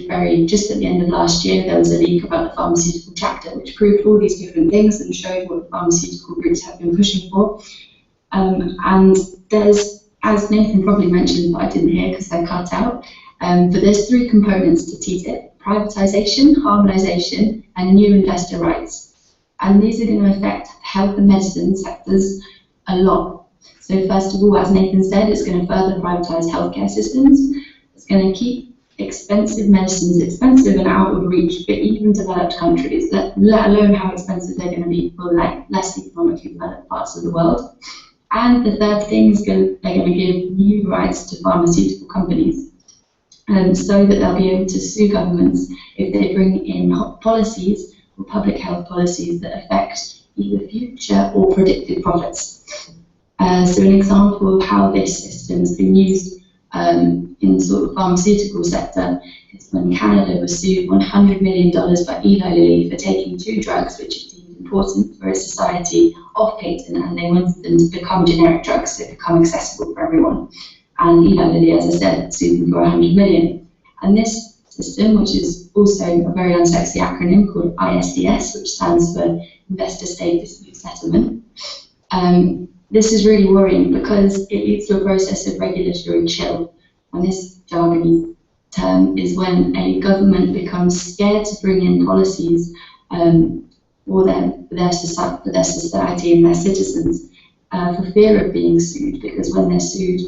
just at the end of last year, there was a leak about the pharmaceutical chapter, which proved all these different things and showed what the pharmaceutical groups have been pushing for. And there's, as Nathan probably mentioned, but I didn't hear because I cut out, but there's 3 components to TTIP: privatization, harmonization, and new investor rights. And these are going to affect health and medicine sectors a lot. So first of all, as Nathan said, it's going to further privatize healthcare systems. It's going to keep expensive medicines expensive and out of reach for even developed countries, let alone how expensive they're going to be for less economically developed parts of the world. And the third thing is they're going to give new rights to pharmaceutical companies, so that they'll be able to sue governments if they bring in policies or public health policies that affect either future or predicted profits. So an example of how this system has been used in sort of pharmaceutical sector is when Canada was sued $100 million by Eli Lilly for taking 2 drugs which are deemed important for a society off patent, and they wanted them to become generic drugs so they become accessible for everyone. And Eli Lilly, as I said, sued them for $100 million. And this system, which is also a very unsexy acronym called ISDS, which stands for Investor State Dispute Settlement, this is really worrying because it leads to a process of regulatory chill. And this jargony term is when a government becomes scared to bring in policies for their society and their citizens for fear of being sued, because when they're sued,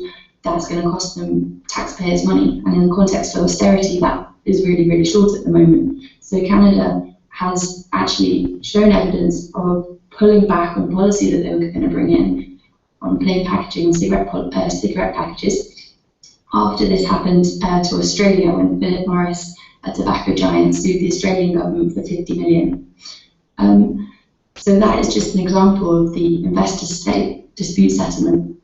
that's going to cost them taxpayers' money. And in the context of austerity, that is really, really short at the moment. So Canada has actually shown evidence of pulling back on policy that they were going to bring in on plain packaging and cigarette packages. After this happened to Australia when Philip Morris, a tobacco giant, sued the Australian government for $50 million. So that is just an example of the investor-state dispute settlement.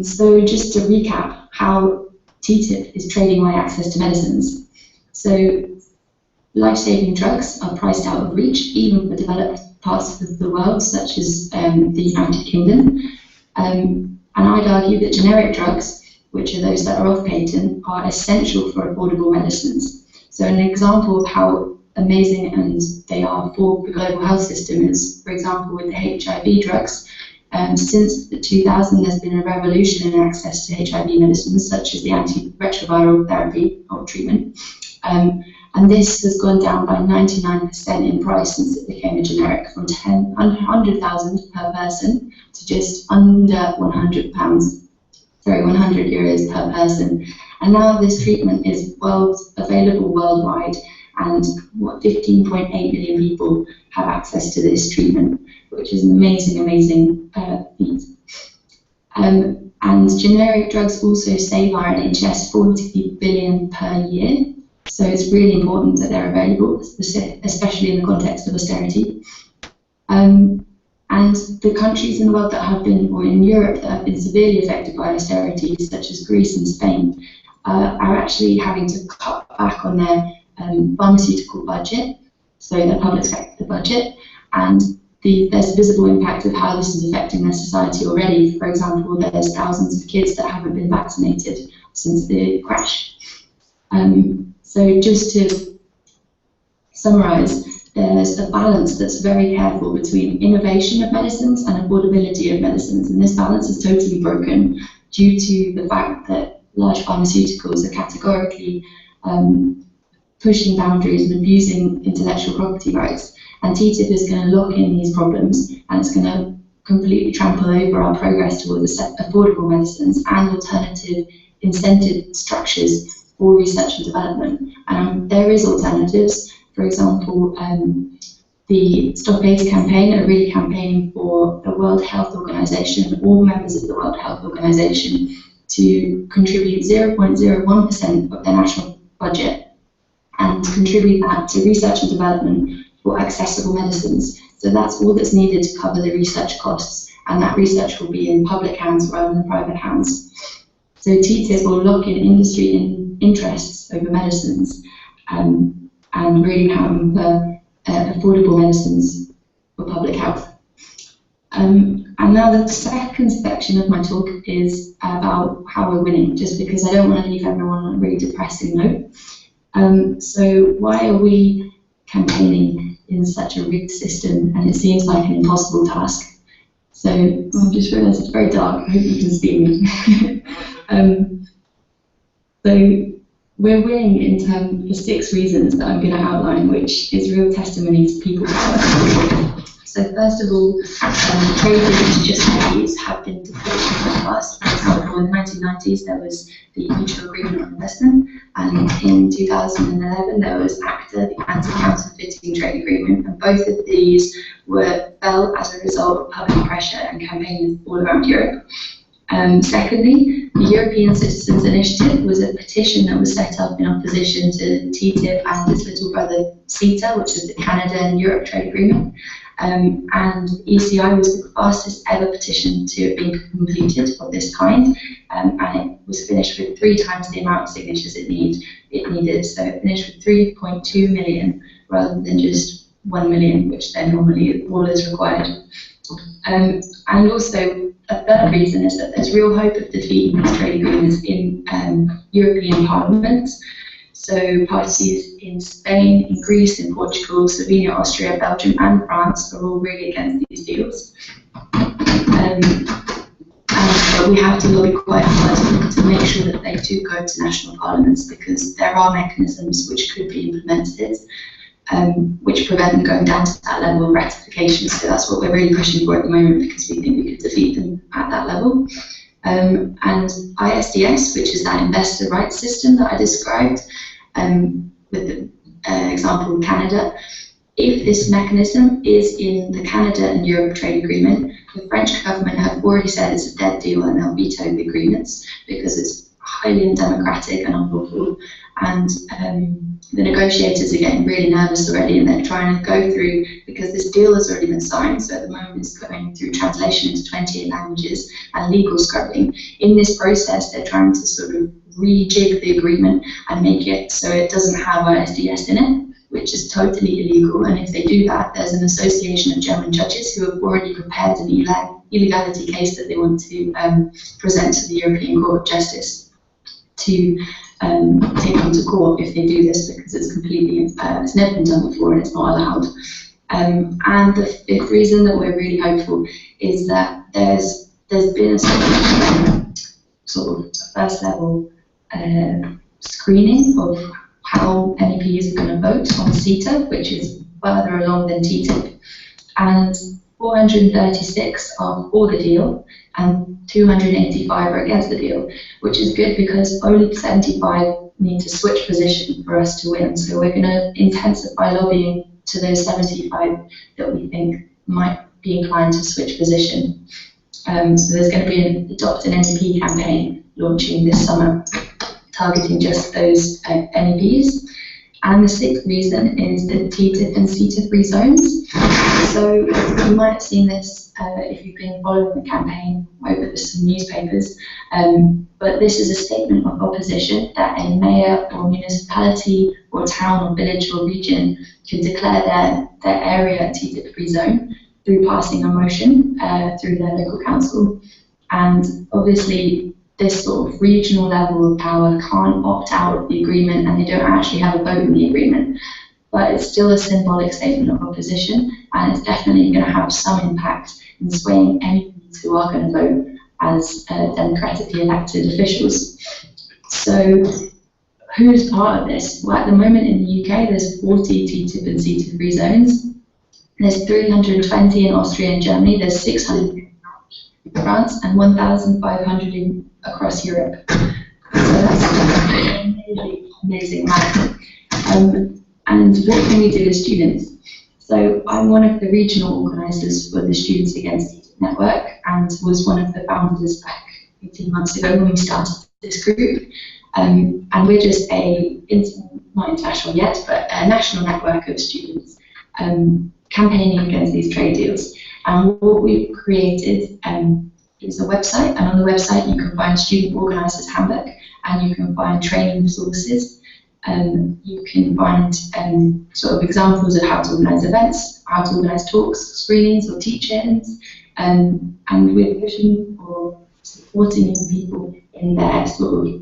So just to recap how TTIP is trading away access to medicines. So life-saving drugs are priced out of reach, even for developed parts of the world, such as the United Kingdom. And I'd argue that generic drugs, which are those that are off patent, are essential for affordable medicines. So an example of how amazing and they are for the global health system is, for example, with the HIV drugs. Since the 2000s, there's been a revolution in access to HIV medicines, such as the antiretroviral therapy or treatment. And this has gone down by 99% in price since it became a generic, from 100,000 per person to just under 100 euros per person. And now this treatment is available worldwide, and 15.8 million people have access to this treatment, which is an amazing feat. And generic drugs also save our NHS 40 billion per year. So it's really important that they're available, especially in the context of austerity. And the countries in the world that have been, or in Europe, that have been severely affected by austerity, such as Greece and Spain, are actually having to cut back on their pharmaceutical budget, so their public sector budget, and there's a visible impact of how this is affecting their society already. For example, there's thousands of kids that haven't been vaccinated since the crash. So just to summarise, there's a balance that's very careful between innovation of medicines and affordability of medicines, and this balance is totally broken due to the fact that large pharmaceuticals are categorically pushing boundaries and abusing intellectual property rights. And TTIP is going to lock in these problems, and it's going to completely trample over our progress towards affordable medicines and alternative incentive structures for research and development. There is alternatives. For example, the Stop AIDS campaign are really campaigning for the World Health Organization, all members of the World Health Organization, to contribute 0.01% of their national budget and contribute that to research and development for accessible medicines. So that's all that's needed to cover the research costs, and that research will be in public hands rather than private hands. So TTIP will lock in industry interests over medicines and really hamper affordable medicines for public health. And now the second section of my talk is about how we're winning, just because I don't want to leave everyone on a really depressing note. So why are we campaigning in such a rigged system, and it seems like an impossible task? So I've just realised it's very dark, I hope you can see me. So we're winning in terms for 6 reasons that I'm going to outline, which is real testimony to people power. So first of all, trade against just values have been defeated in the past. For example, in the 1990s there was the Mutual Agreement on Investment, and in 2011 there was ACTA, the Anti-Counterfeiting Trade Agreement, and both of these fell as a result of public pressure and campaigns all around Europe. Secondly, the European Citizens Initiative was a petition that was set up in opposition to TTIP and its little brother CETA, which is the Canada and Europe Trade Agreement. And ECI was the fastest ever petition to have been completed of this kind, and it was finished with 3 times the amount of signatures it needed. So it finished with 3.2 million rather than just 1 million, which then normally all is required. And also, a third reason is that there's real hope of defeating these trade agreements in European parliaments. So parties in Spain, in Greece, in Portugal, Slovenia, Austria, Belgium and France are all really against these deals. But we have to lobby quite hard to make sure that they do go to national parliaments, because there are mechanisms which could be implemented which prevent them going down to that level of ratification. So that's what we're really pushing for at the moment, because we think we could defeat them at that level. And ISDS, which is that investor rights system that I described, with the example of Canada, if this mechanism is in the Canada and Europe trade agreement, the French government have already said it's a dead deal and they'll veto the agreements because it's highly undemocratic and unlawful. And the negotiators are getting really nervous already, and they're trying to go through, because this deal has already been signed, so at the moment it's going through translation into 28 languages and legal scrubbing. In this process, they're trying to sort of rejig the agreement and make it so it doesn't have ISDS in it, which is totally illegal. And if they do that, there's an association of German judges who have already prepared an illegality case that they want to present to the European Court of Justice to take them to court if they do this, because it's completely, it's never been done before and it's not allowed. And the 5th reason that we're really hopeful is that there's been a sort of first level screening of how MEPs are going to vote on CETA, which is further along than TTIP. And 436 are for the deal and 285 are against the deal, which is good because only 75 need to switch position for us to win. So we're going to intensify lobbying to those 75 that we think might be inclined to switch position. So there's going to be an Adopt an MEP campaign launching this summer, targeting just those MEPs. And the 6th reason is the TTIP and CETA free zones. So you might have seen this if you've been following the campaign over some newspapers, but this is a statement of opposition that a mayor or municipality or town or village or region can declare their area a TTIP free zone through passing a motion through their local council. And obviously this sort of regional level of power can't opt out of the agreement, and they don't actually have a vote in the agreement. But it's still a symbolic statement of opposition, and it's definitely going to have some impact in swaying MEPs who are going to vote as democratically elected officials. So who's part of this? Well, at the moment in the UK, there's 40 TTIP and CETA free zones. There's 320 in Austria and Germany. There's 600 in France and 1,500 across Europe. So that's an amazing amount. And what can we do as students? So I'm one of the regional organisers for the Students Against TTIP network and was one of the founders back 18 months ago when we started this group. And we're just not international yet, but a national network of students campaigning against these trade deals. And what we've created is a website, and on the website you can find Student Organisers Handbook, and you can find training resources. You can find sort of examples of how to organise events, how to organise talks, screenings or teach-ins, and we're pushing for supporting young people in their sort of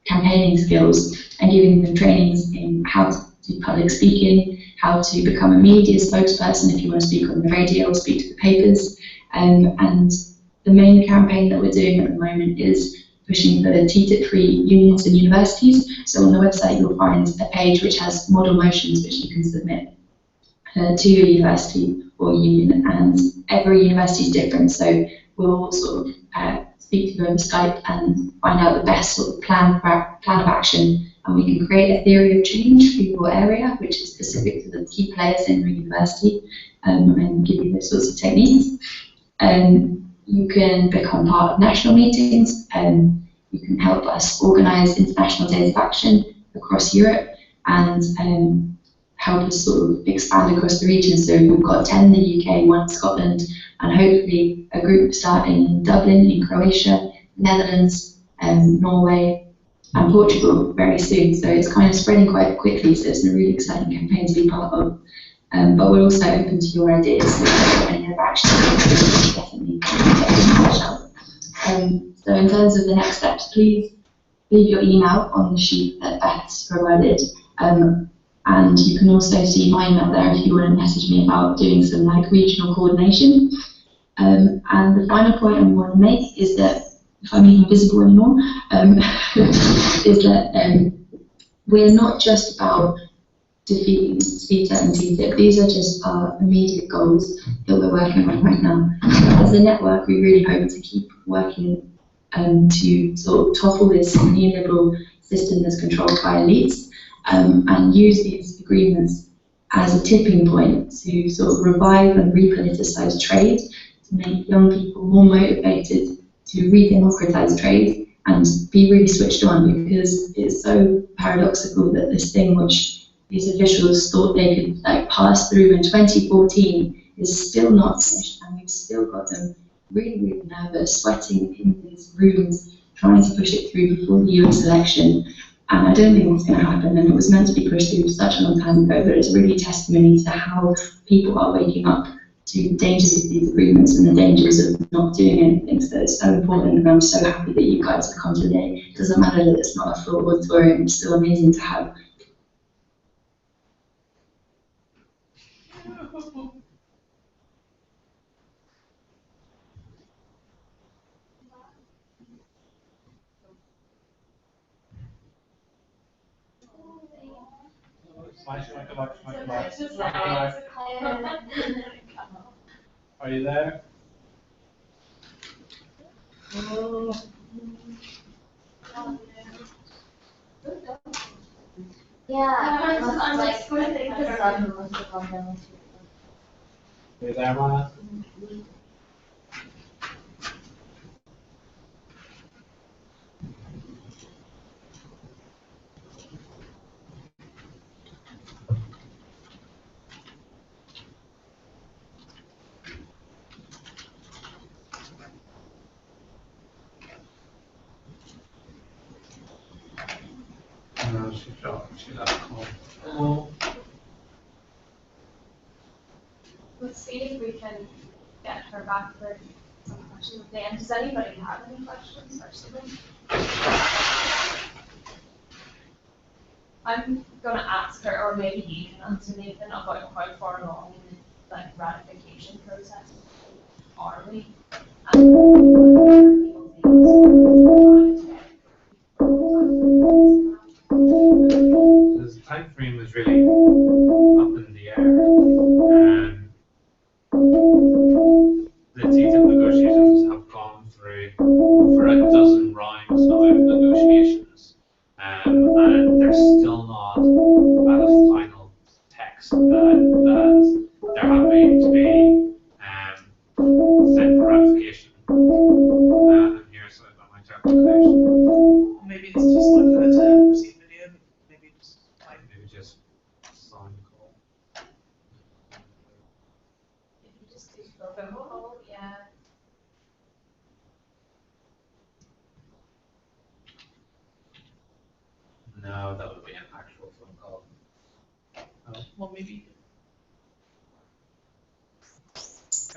campaigning skills and giving them trainings in how to do public speaking, how to become a media spokesperson if you want to speak on the radio or speak to the papers. And the main campaign that we're doing at the moment is pushing for TTIP-free unions and universities. So on the website you'll find a page which has model motions which you can submit to your university or union, and every university is different, so we'll sort of speak to you over Skype and find out the best sort of plan of action, and we can create a theory of change for your area which is specific to the key players in your university, and give you those sorts of techniques. You can become part of national meetings, and you can help us organise international days of action across Europe, and help us sort of expand across the region. So we've got 10 in the UK, 1 in Scotland, and hopefully a group starting in Dublin, in Croatia, Netherlands, Norway, and Portugal very soon. So it's kind of spreading quite quickly, so it's a really exciting campaign to be part of. But we're also open to your ideas, so if you've got any other action, definitely get in touch. So in terms of the next steps, please leave your email on the sheet that Beth's provided. And you can also see my email there if you want to message me about doing some like regional coordination. And the final point I want to make is that, if I'm even visible anymore, is that we're not just about defeating CETA and TTIP. These are just our immediate goals that we're working on right now. As a network, we really hope to keep working to sort of topple this neoliberal system that's controlled by elites, and use these agreements as a tipping point to sort of revive and repoliticize trade, to make young people more motivated to re-democratize trade and be really switched on, because it's so paradoxical that this thing which these officials thought they could like pass through in 2014 is still not finished, and we've still got them really, really nervous, sweating in these rooms, trying to push it through before the US election. And I don't think it's going to happen, and it was meant to be pushed through such a long time ago, but it's really testimony to how people are waking up to the dangers of these agreements and the dangers of not doing anything. So it's so important, and I'm so happy that you guys have come today. It doesn't matter that it's not a full auditorium, it's still amazing to have. Are you there? Yeah, it must like the sun must have gone down. Are you there, Maya? No, she left call. Let's see if we can get her back for some questions at the end. Does anybody have any questions personally? I'm gonna ask her, or maybe you can answer Nathan, about how far along in the like ratification process are we? The time frame is really up in the air.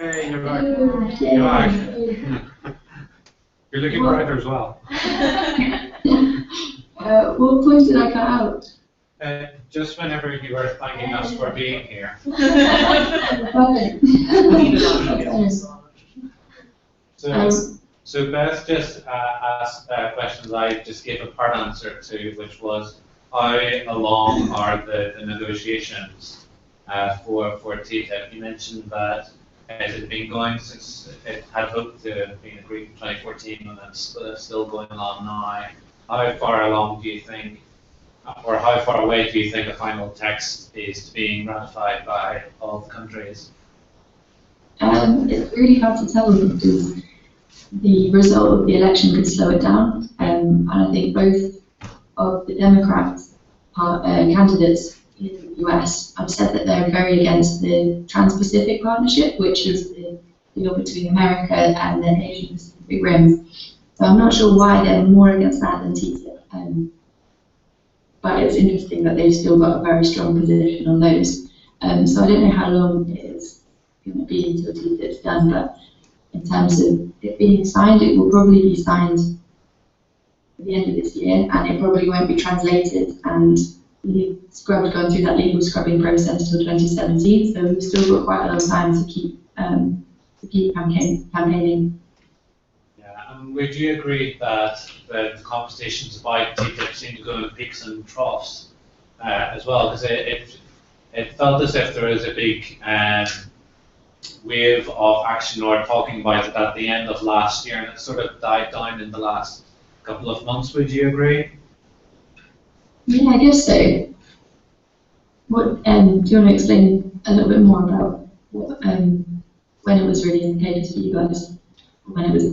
Hey, you're back. Yay. You're back. You're looking brighter as well. What point did I cut out? Just whenever you were thanking us for being here. So Beth just asked questions I just gave a part answer to, which was how along are the negotiations for TTIP? You mentioned that it had been going since it had hoped to have been agreed in 2014, and it's still going on now. How far along do you think, or how far away do you think the final text is being ratified by all the countries? It's really hard to tell because the result of the election could slow it down. And I think both of the Democrat candidates in the US have said that they're very against the Trans-Pacific Partnership, which is the deal between America and the Asian Pacific Rim. So I'm not sure why they're more against that than TTIP. But it's interesting that they've still got a very strong position on those. So I don't know how long it is going to be until TTIP's done, but in terms of it being signed, it will probably be signed at the end of this year, and it probably won't be translated and going through that legal scrubbing process till 2017. So we've still got quite a long time to keep campaigning. Yeah, would you agree that the conversations about TTIP seem to go in peaks and troughs as well? Because it felt as if there was a big wave of action or talking about it at the end of last year, and it sort of died down in the last couple of months. Would you agree? Yeah, I guess so. What do you want to explain a little bit more about what, when it was really indicated to you guys, when it was?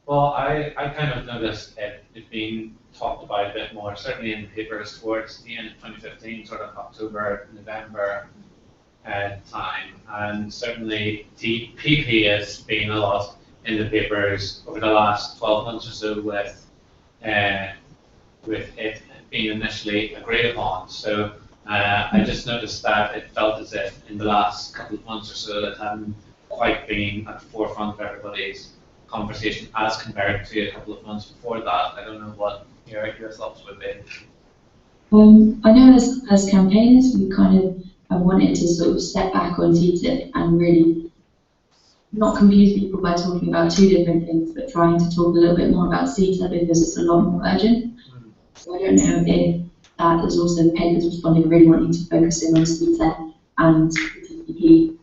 Well, I kind of noticed it being talked about a bit more, certainly in the papers towards the end of 2015, sort of October, November time, and certainly TPP has been a lot in the papers over the last 12 months or so with it being initially agreed upon. So I just noticed that it felt as if in the last couple of months or so it hadn't quite been at the forefront of everybody's conversation as compared to a couple of months before that. I don't know what your thoughts would be. I know as campaigners, we kind of have wanted to sort of step back on TTIP and really not confuse people by talking about two different things, but trying to talk a little bit more about CETA because it's a lot more urgent. So I don't know if that is also the papers responding really wanting to focus in on CETA and TTIP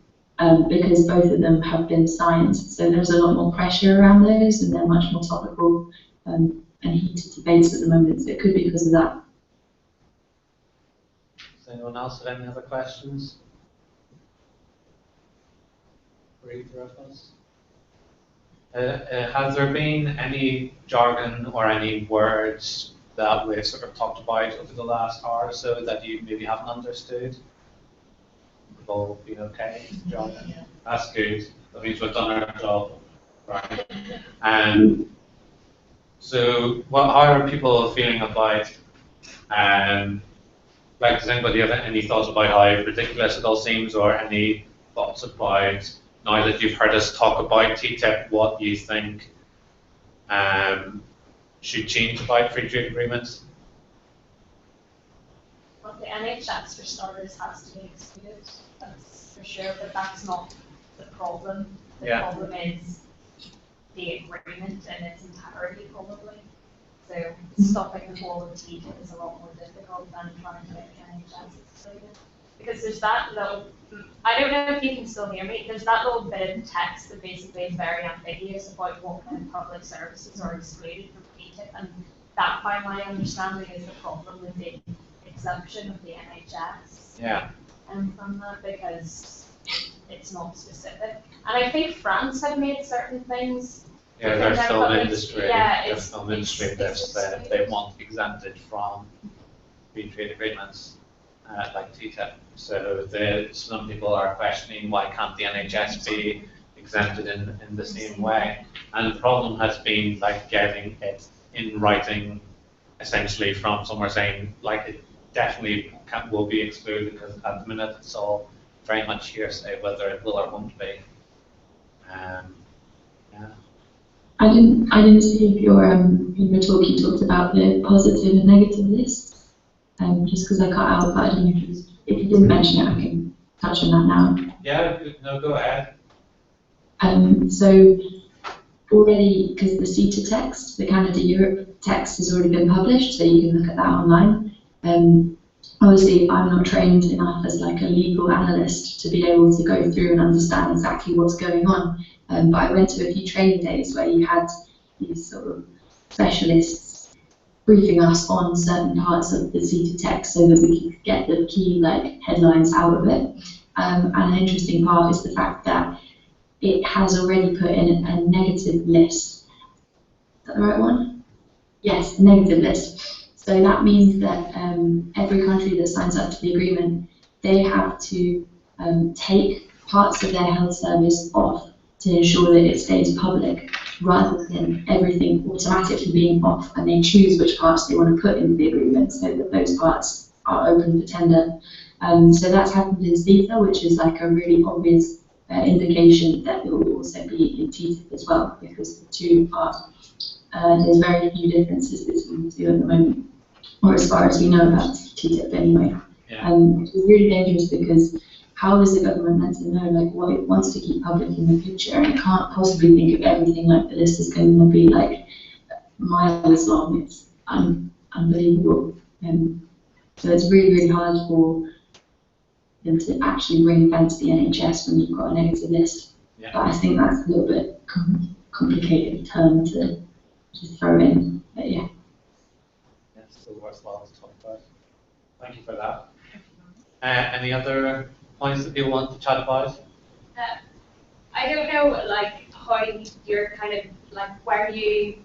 because both of them have been signed. So there's a lot more pressure around those, and they're much more topical and heated debates at the moment. So it could be because of that. Does anyone else have any other questions for either of us? Has there been any jargon or any words that we've sort of talked about over the last hour or so that you maybe haven't understood? We've all been okay, jargon? That's good. That means we've done our job, right? So, how are people feeling about like, does anybody have any thoughts about how ridiculous it all seems, or any thoughts about, now that you've heard us talk about TTIP, what you think should change about free trade agreements? Well, the NHS, for starters, has to be excluded. That's for sure, but that's not the problem. The problem is the agreement in its entirety, probably. So stopping the whole of TTIP is a lot more difficult than trying to make NHS excluded. Because there's that little, I don't know if you can still hear me, there's that little bit of text that basically is very ambiguous about what kind of public services are excluded from TTIP, and that, by my understanding, is the problem with the exemption of the NHS. Yeah. From that, because it's not specific. And I think France have made certain things. Yeah, their film industry, they want exempted from free trade agreements like TTIP. So some people are questioning why can't the NHS be exempted in the same way. And the problem has been like getting it in writing, essentially from somewhere saying like it definitely will be excluded, because at the minute it's all very much hearsay whether it will or won't be. Yeah. I didn't see if your in your talk you talked about the positive and negative lists. Just because I cut out, but I don't know if you didn't mention it, I can touch on that now. Yeah, no, go ahead. So already, because the CETA text, the Canada-Europe text has already been published, so you can look at that online. Obviously, I'm not trained enough as like a legal analyst to be able to go through and understand exactly what's going on. But I went to a few training days where you had these sort of specialists briefing us on certain parts of the CETA text so that we could get the key like headlines out of it. And an interesting part is the fact that it has already put in a negative list. Is that the right one? Yes, a negative list. So that means that every country that signs up to the agreement, they have to take parts of their health service off to ensure that it stays public, rather than everything automatically being off, and they choose which parts they want to put into the agreement so that those parts are open for tender. So that's happened in CETA, which is like a really obvious indication that it will also be in TTIP as well, because the two are, there's very few differences between the two at the moment, or as far as we know about TTIP anyway. Yeah. It's really dangerous because how is the government meant to know like what it wants to keep public in the future? And it can't possibly think of everything like the list is going to be like miles long. It's unbelievable. So it's really, really hard for them to actually ring fence the NHS when you've got a negative list. Yeah. But I think that's a little bit complicated term to throw in. But yeah. It's still worthwhile to talk about. Thank you for that. Any other points that people want to chat about? I don't know, like, how you're kind of, like, were you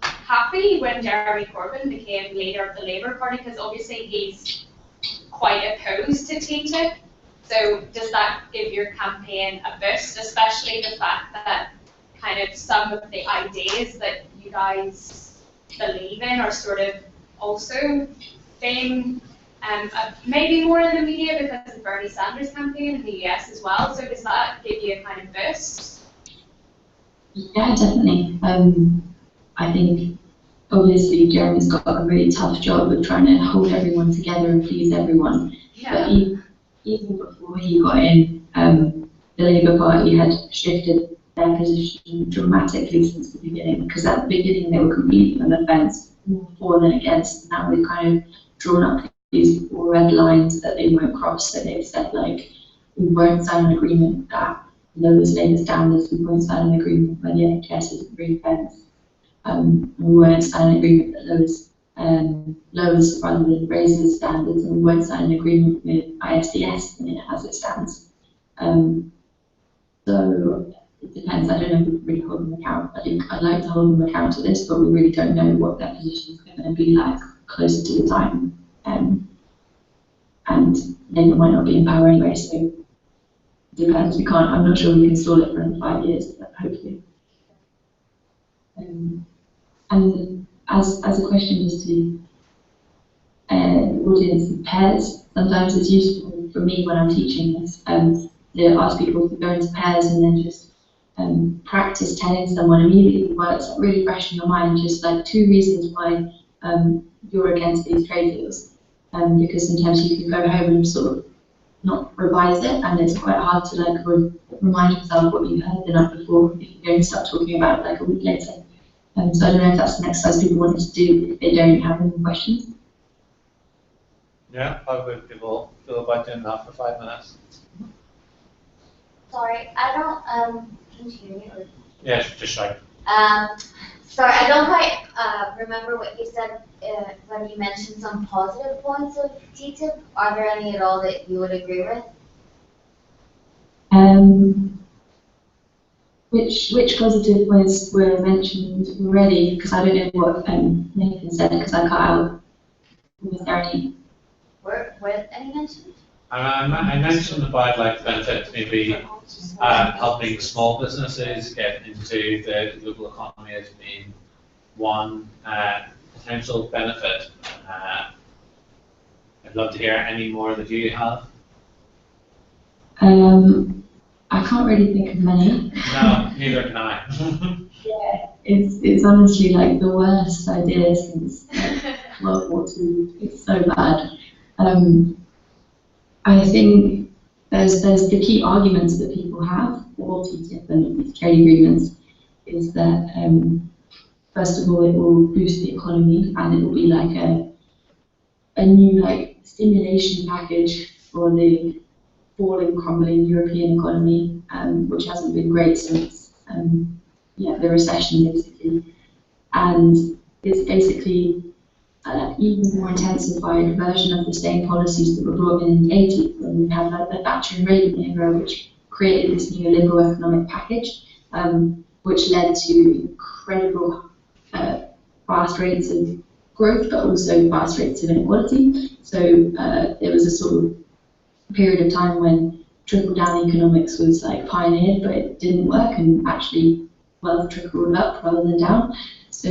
happy when Jeremy Corbyn became leader of the Labour Party? Because obviously he's quite opposed to TTIP. So does that give your campaign a boost, especially the fact that kind of some of the ideas that you guys believe in are sort of also being maybe more in the media because of Bernie Sanders' campaign in the US as well. So does that give you a kind of boost? Yeah, definitely. I think obviously Jeremy's got a really tough job of trying to hold everyone together and please everyone. Yeah. But even before he got in, the Labour Party had shifted their position dramatically since the beginning, because at the beginning they were completely on the fence, more for than against. Now they've kind of drawn up these red lines that they won't cross. So they've said like, we won't sign an agreement that lowers labour standards, we won't sign an agreement where the NHS is ring fence, we won't sign an agreement that lowers rather than raises standards, and we won't sign an agreement with ISDS as it stands. So it depends. I don't know if we really hold them account. I think I'd like to hold them account to this, but we really don't know what their position is going to be like closer to the time. And Labour might not be in power anyway, so it depends. I'm not sure we can stall it for another 5 years, but hopefully. And as a question just to audience in pairs, sometimes it's useful for me when I'm teaching this to ask people to go into pairs and then just practice telling someone immediately words really fresh in your mind, just like 2 reasons why you're against these trade deals. Because sometimes you can go home and sort of not revise it, and it's quite hard to like remind yourself what you heard the night before if you're going to start talking about it like a week later. So I don't know if that's an exercise people want to do if they don't have any questions. Yeah, how would people feel about doing that for 5 minutes? Sorry, I don't, can you hear me? Yeah, just shout. Sorry, I don't quite remember what you said when you mentioned some positive points of TTIP. Are there any at all that you would agree with? Which positive points were mentioned already? Because I don't know what Nathan said, because I cut out. Was there any? Were any mentioned? I mentioned about like the benefits maybe helping small businesses get into the global economy as being one potential benefit. I'd love to hear any more that you have. I can't really think of many. No, neither can I. Yeah, it's honestly like the worst idea since World War II. It's so bad. I think there's the key arguments that people have for TTIP and these trade agreements is that first of all it will boost the economy and it will be like a new like stimulation package for the falling, crumbling European economy, which hasn't been great since the recession basically, and it's basically an even more intensified version of the same policies that were brought in the 80s when we had like the Thatcher and Reagan era, which created this neoliberal economic package, which led to incredible fast rates of growth, but also fast rates of inequality. So there was a sort of period of time when trickle-down economics was like pioneered, but it didn't work, and actually wealth trickled up rather than down. So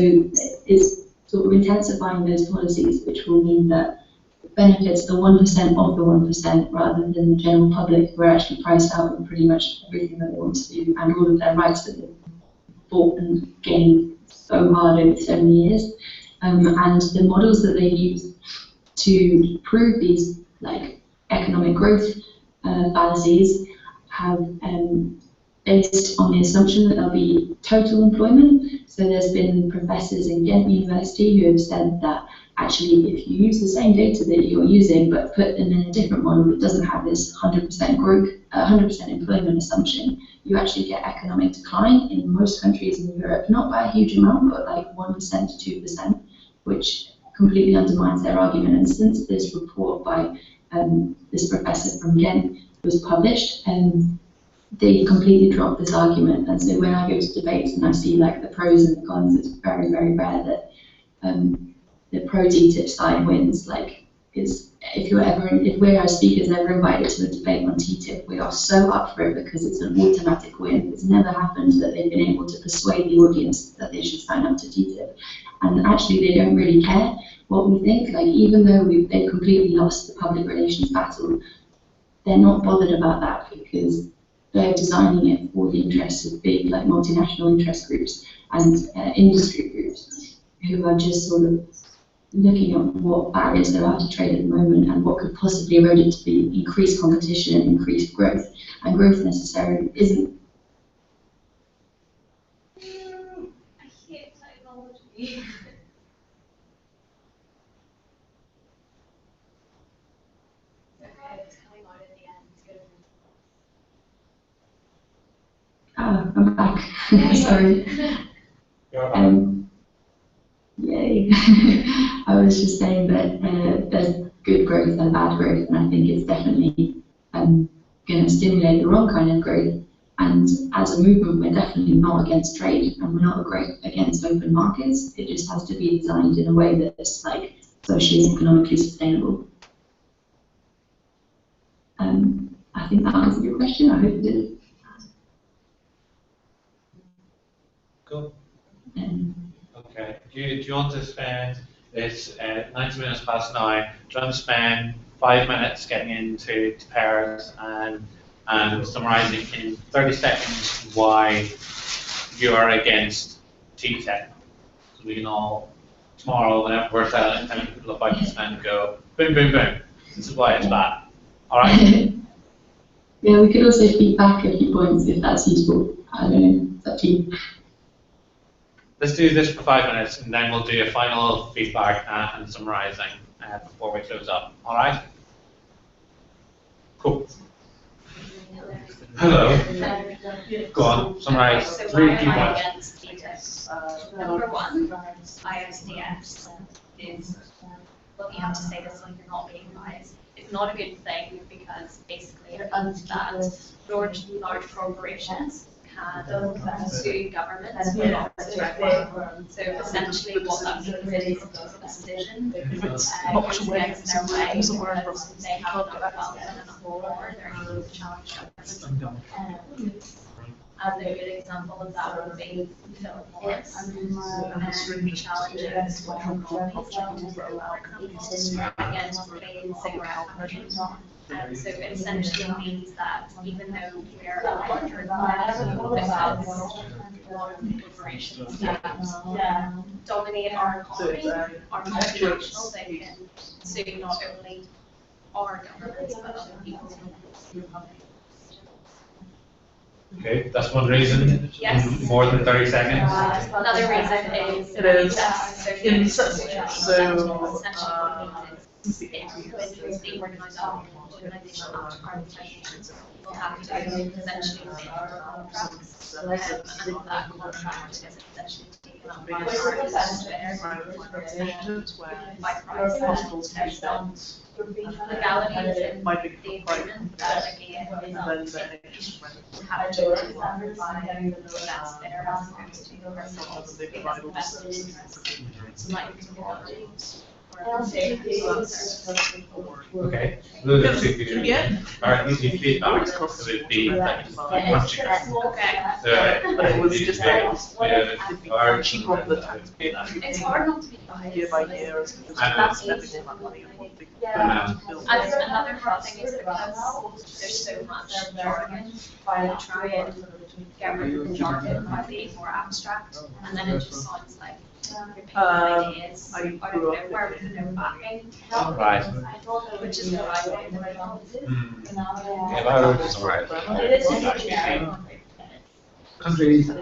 it's sort of intensifying those policies, which will mean that it benefits the 1% of the 1% rather than the general public who are actually priced out of pretty much everything that they want to do and all of their rights that they've fought and gained so hard over so many years. And the models that they use to prove these like economic growth fallacies have based on the assumption that there'll be total employment. So there's been professors in Ghent University who have said that actually if you use the same data that you're using but put them in a different model that doesn't have this 100% growth, 100% employment assumption, you actually get economic decline in most countries in Europe, not by a huge amount, but like 1% to 2%, which completely undermines their argument. And since this report by this professor from Ghent was published, they completely dropped this argument. And so when I go to debates and I see like the pros and the cons, it's very, very rare that the pro TTIP side wins. Like, if we're as speakers ever invited to a debate on TTIP, we are so up for it because it's an automatic win. It's never happened that they've been able to persuade the audience that they should sign up to TTIP. And actually, they don't really care what we think. Like, even though they've completely lost the public relations battle, they're not bothered about that because they're designing it for the interests of big, like, multinational interest groups and industry groups who are just sort of looking at what barriers there are to trade at the moment and what could possibly erode it to be increased competition and increased growth. And growth necessarily isn't. I hate technology. It's coming out at the end. It's good. I'm back. Sorry. Yay. I was just saying that there's good growth and bad growth, and I think it's definitely going to stimulate the wrong kind of growth. And as a movement, we're definitely not against trade, and we're not against open markets. It just has to be designed in a way that's like socially and economically sustainable. I think that answered your question. I hope it did. Cool. Okay. Do you want to spend this 90 minutes past 9? Do you want to spend 5 minutes getting into pairs and summarising in 30 seconds why you are against TTIP? So we can all tomorrow, whenever we're telling people about this, and go boom, boom, boom. This is why it's bad. All right. Yeah, we could also feedback a few points if that's useful. I don't know. It's up to you. Let's do this for 5 minutes, and then we'll do a final feedback and summarising before we close up. All right? Cool. Hello. Go on. Summarise 3 key points. Number one, ISDS is, well, you have to say this like you're not being biased. It's not a good thing because basically it means that large corporations can sue governments for not directly. So essentially what that means is a decision against their way, they have no wealth and a whole, or they're able to challenge government. as a good example of that would be Philip Morris. Challenges with companies that allow companies against making cigarette packaging. So it essentially means that even though we're a larger because corporations dominate our economy, our multinational, they can sue not only our governments but other people's governments. Okay, that's one reason. Yes. More than 30 seconds. Another reason is It is in essentially the organization will have to essentially make contracts, and that contract is essentially taken up by hospitals use that legalities in by the big agreement that again and then they just rent have to provide that's there as opposed to ourselves because the best interests like technologies. Okay, those are two good. Yeah. Alright, easy feedback would be like punching. Okay. But it was just Or cheaper on the taxpayer. It's hard not to be biased. Year by year as opposed to That's everything like money in one big And another hard thing is because there's so much jargon, I try and get rid of the jargon by being more abstract, and then it just sounds like you're picking ideas I out of grew up nowhere with no backing, Right. which is what I would do. Yeah, that is alright. Countries are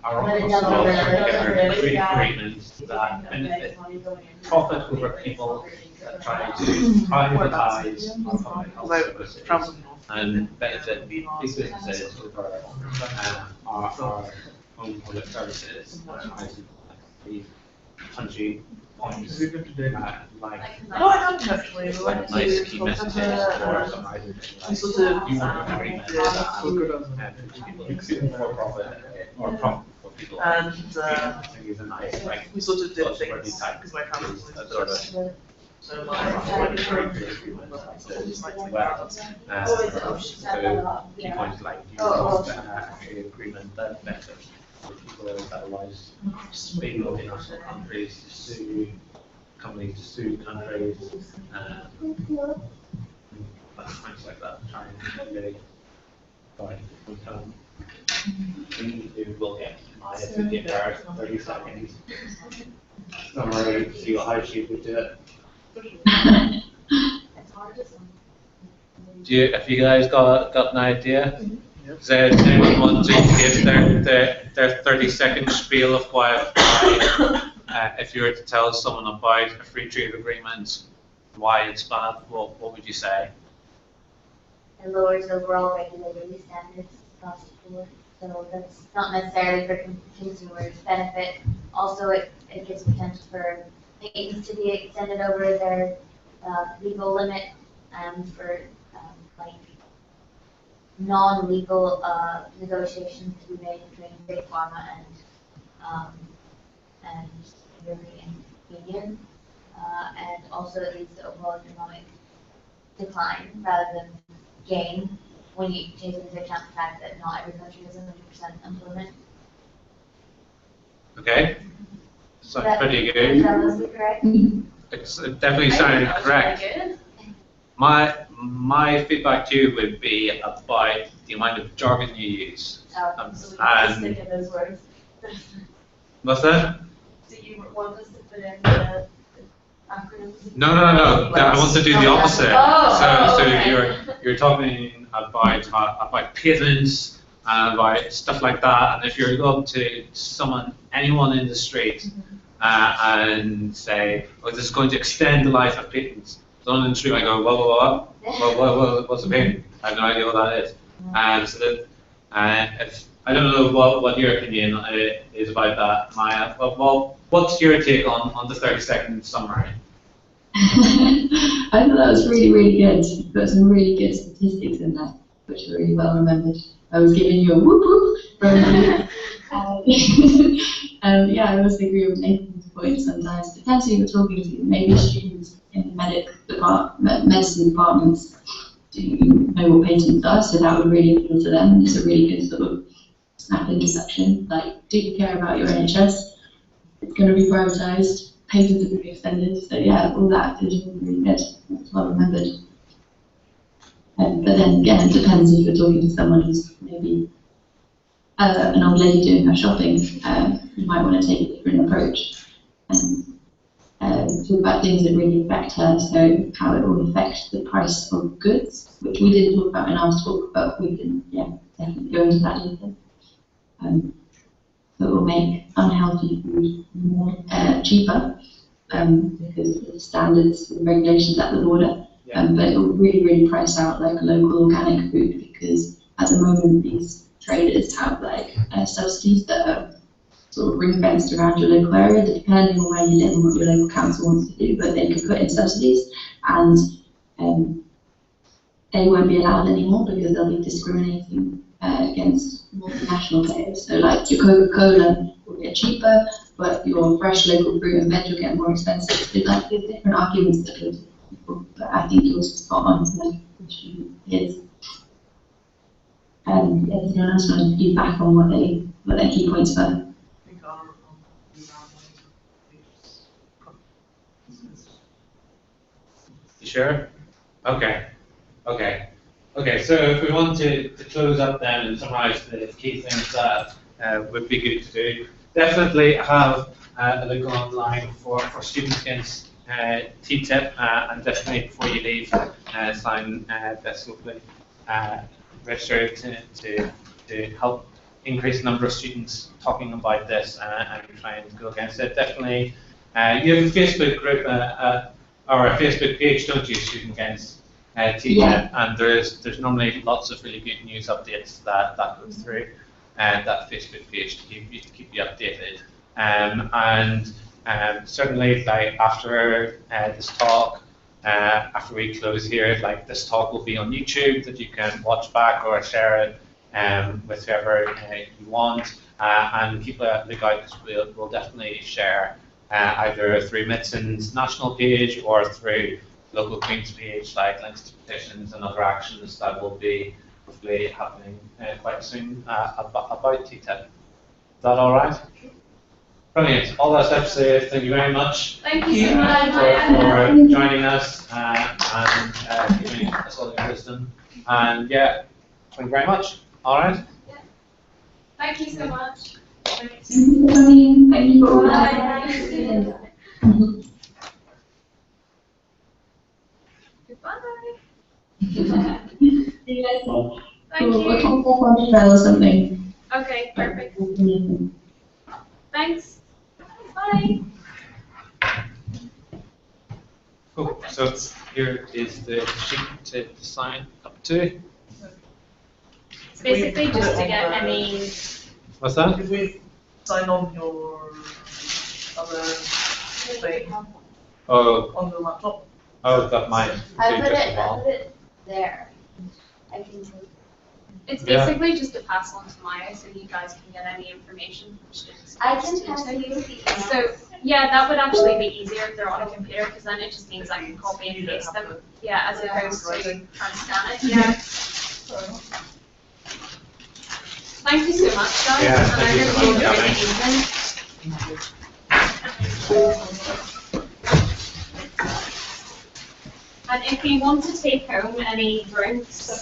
also together free agreements that benefit profit over people that try to privatize public health services and benefit big businesses over our own public services. The country points like No, I haven't actually. We went nice to key messages or some items we sort of you want an agreement that people for profit or profit for people. and I think it's a nice like we sort of did trustworthy things type because my family was that sort of so my well, so key points like you want an agreement that benefits people otherwise big multinational countries to sue companies to sue countries things like that trying to really find we will get Maya to give her 30 seconds summary see how she would do it. Have you guys got an idea? Does anyone want to give their 30-second spiel of why if you were to tell someone about a free trade agreement, why it's bad, what would you say? It lowers overall regulatory standards across the board, so that's not necessarily for consumers' benefit. Also, it gives potential for patents to be extended over their legal limit and for like non-legal negotiations to be made between Big Pharma and European Union, and also it leads to overall economic decline rather than gain when you take into account the fact that not every country has 100% employment. Okay, sounds pretty good. That was correct. It definitely sounded correct. My feedback to you would be about the amount of jargon you use. So we have to stick in those words. What's that? Do you want us to put in the acronyms? No. I want to do the opposite. So Okay. you're talking about patents and about stuff like that. And if you're going to anyone in the street and say, "Oh, this is going to extend the life of patents," someone in the street might go, "What? What's a patent? I have no idea what that is." And so that, if I don't know what your opinion is about that, Maya. Well, what's your take on the 30-second summary? I thought that was really, really good. You've got some really good statistics in there, which are really well remembered. I was giving you a whoop whoop from yeah, I also agree with Nathan's point sometimes. Depends who you're talking to. Maybe students in medicine departments do know what patents are, so that would really appeal to them. It's a really good sort of snap intersection. Like, do you care about your NHS? It's going to be prioritised. Patients are going to be extended. So yeah, all that is really good. That's well remembered. But then again, it depends if you're talking to someone who's maybe an old lady doing her shopping. You might want to take a different approach and talk about things that really affect her. So how it will affect the price of goods, which we didn't talk about in our talk, but we can definitely go into that later. So it will make unhealthy food more cheaper because of the standards and regulations at the border. But it will really price out like local organic food, because at the moment these traders have like subsidies that are sort of ring-fenced around your local area, depending on where you live and what your local council wants to do, but they can put in subsidies, and they won't be allowed anymore because they'll be discriminating against multinational players. So like your Coca-Cola will get cheaper, but your fresh local fruit and veg will get more expensive. So like there's different arguments that go to people, but I think yours spot on. Like, is anyone else want to feedback on what their key points were? You sure? Okay. So if we want to close up then and summarise the key things that would be good to do, definitely have a look online for students against TTIP, and definitely before you leave, sign this lovely register to help increase the number of students talking about this and trying to go against it. Definitely, you have a Facebook group or a Facebook page, don't you, Student Against TTIP, and there's normally lots of really good news updates that go through that Facebook page to keep you updated. And certainly, like after this talk, after we close here, like this talk will be on YouTube that you can watch back or share it with whoever you want, and keep a look out, because we'll definitely share either through Medsin's national page or through local Queen's page, like links to petitions and other actions that will be hopefully happening quite soon about TTIP. Is that all right? Brilliant. All that's left to say, thank you very much. Thank you so much for joining us and giving us all your wisdom. And yeah, thank you very much. All right. Yeah. Thank you so much. Thank you for coming. Thank you for all that. Goodbye. See you later. Thank you. We'll talk more on email or something. Okay, perfect. Thanks. Bye. Cool. So here is the sheet to sign up to. It's basically just to get any. What's that? Did we sign on your other thing on the laptop? Oh, that might I do put just a while. it there. I can take. It's basically just to pass on to Maya so you guys can get any information from students. I can pass you the email. So, yeah, that would actually be easier if they're on a computer, because then it just means I can copy and paste them. Yeah, as opposed to trying to scan it. Yeah. Thank you so much, guys. Yeah, and thank you so I much, hope you enjoy the evening. And if you want to take home any drinks,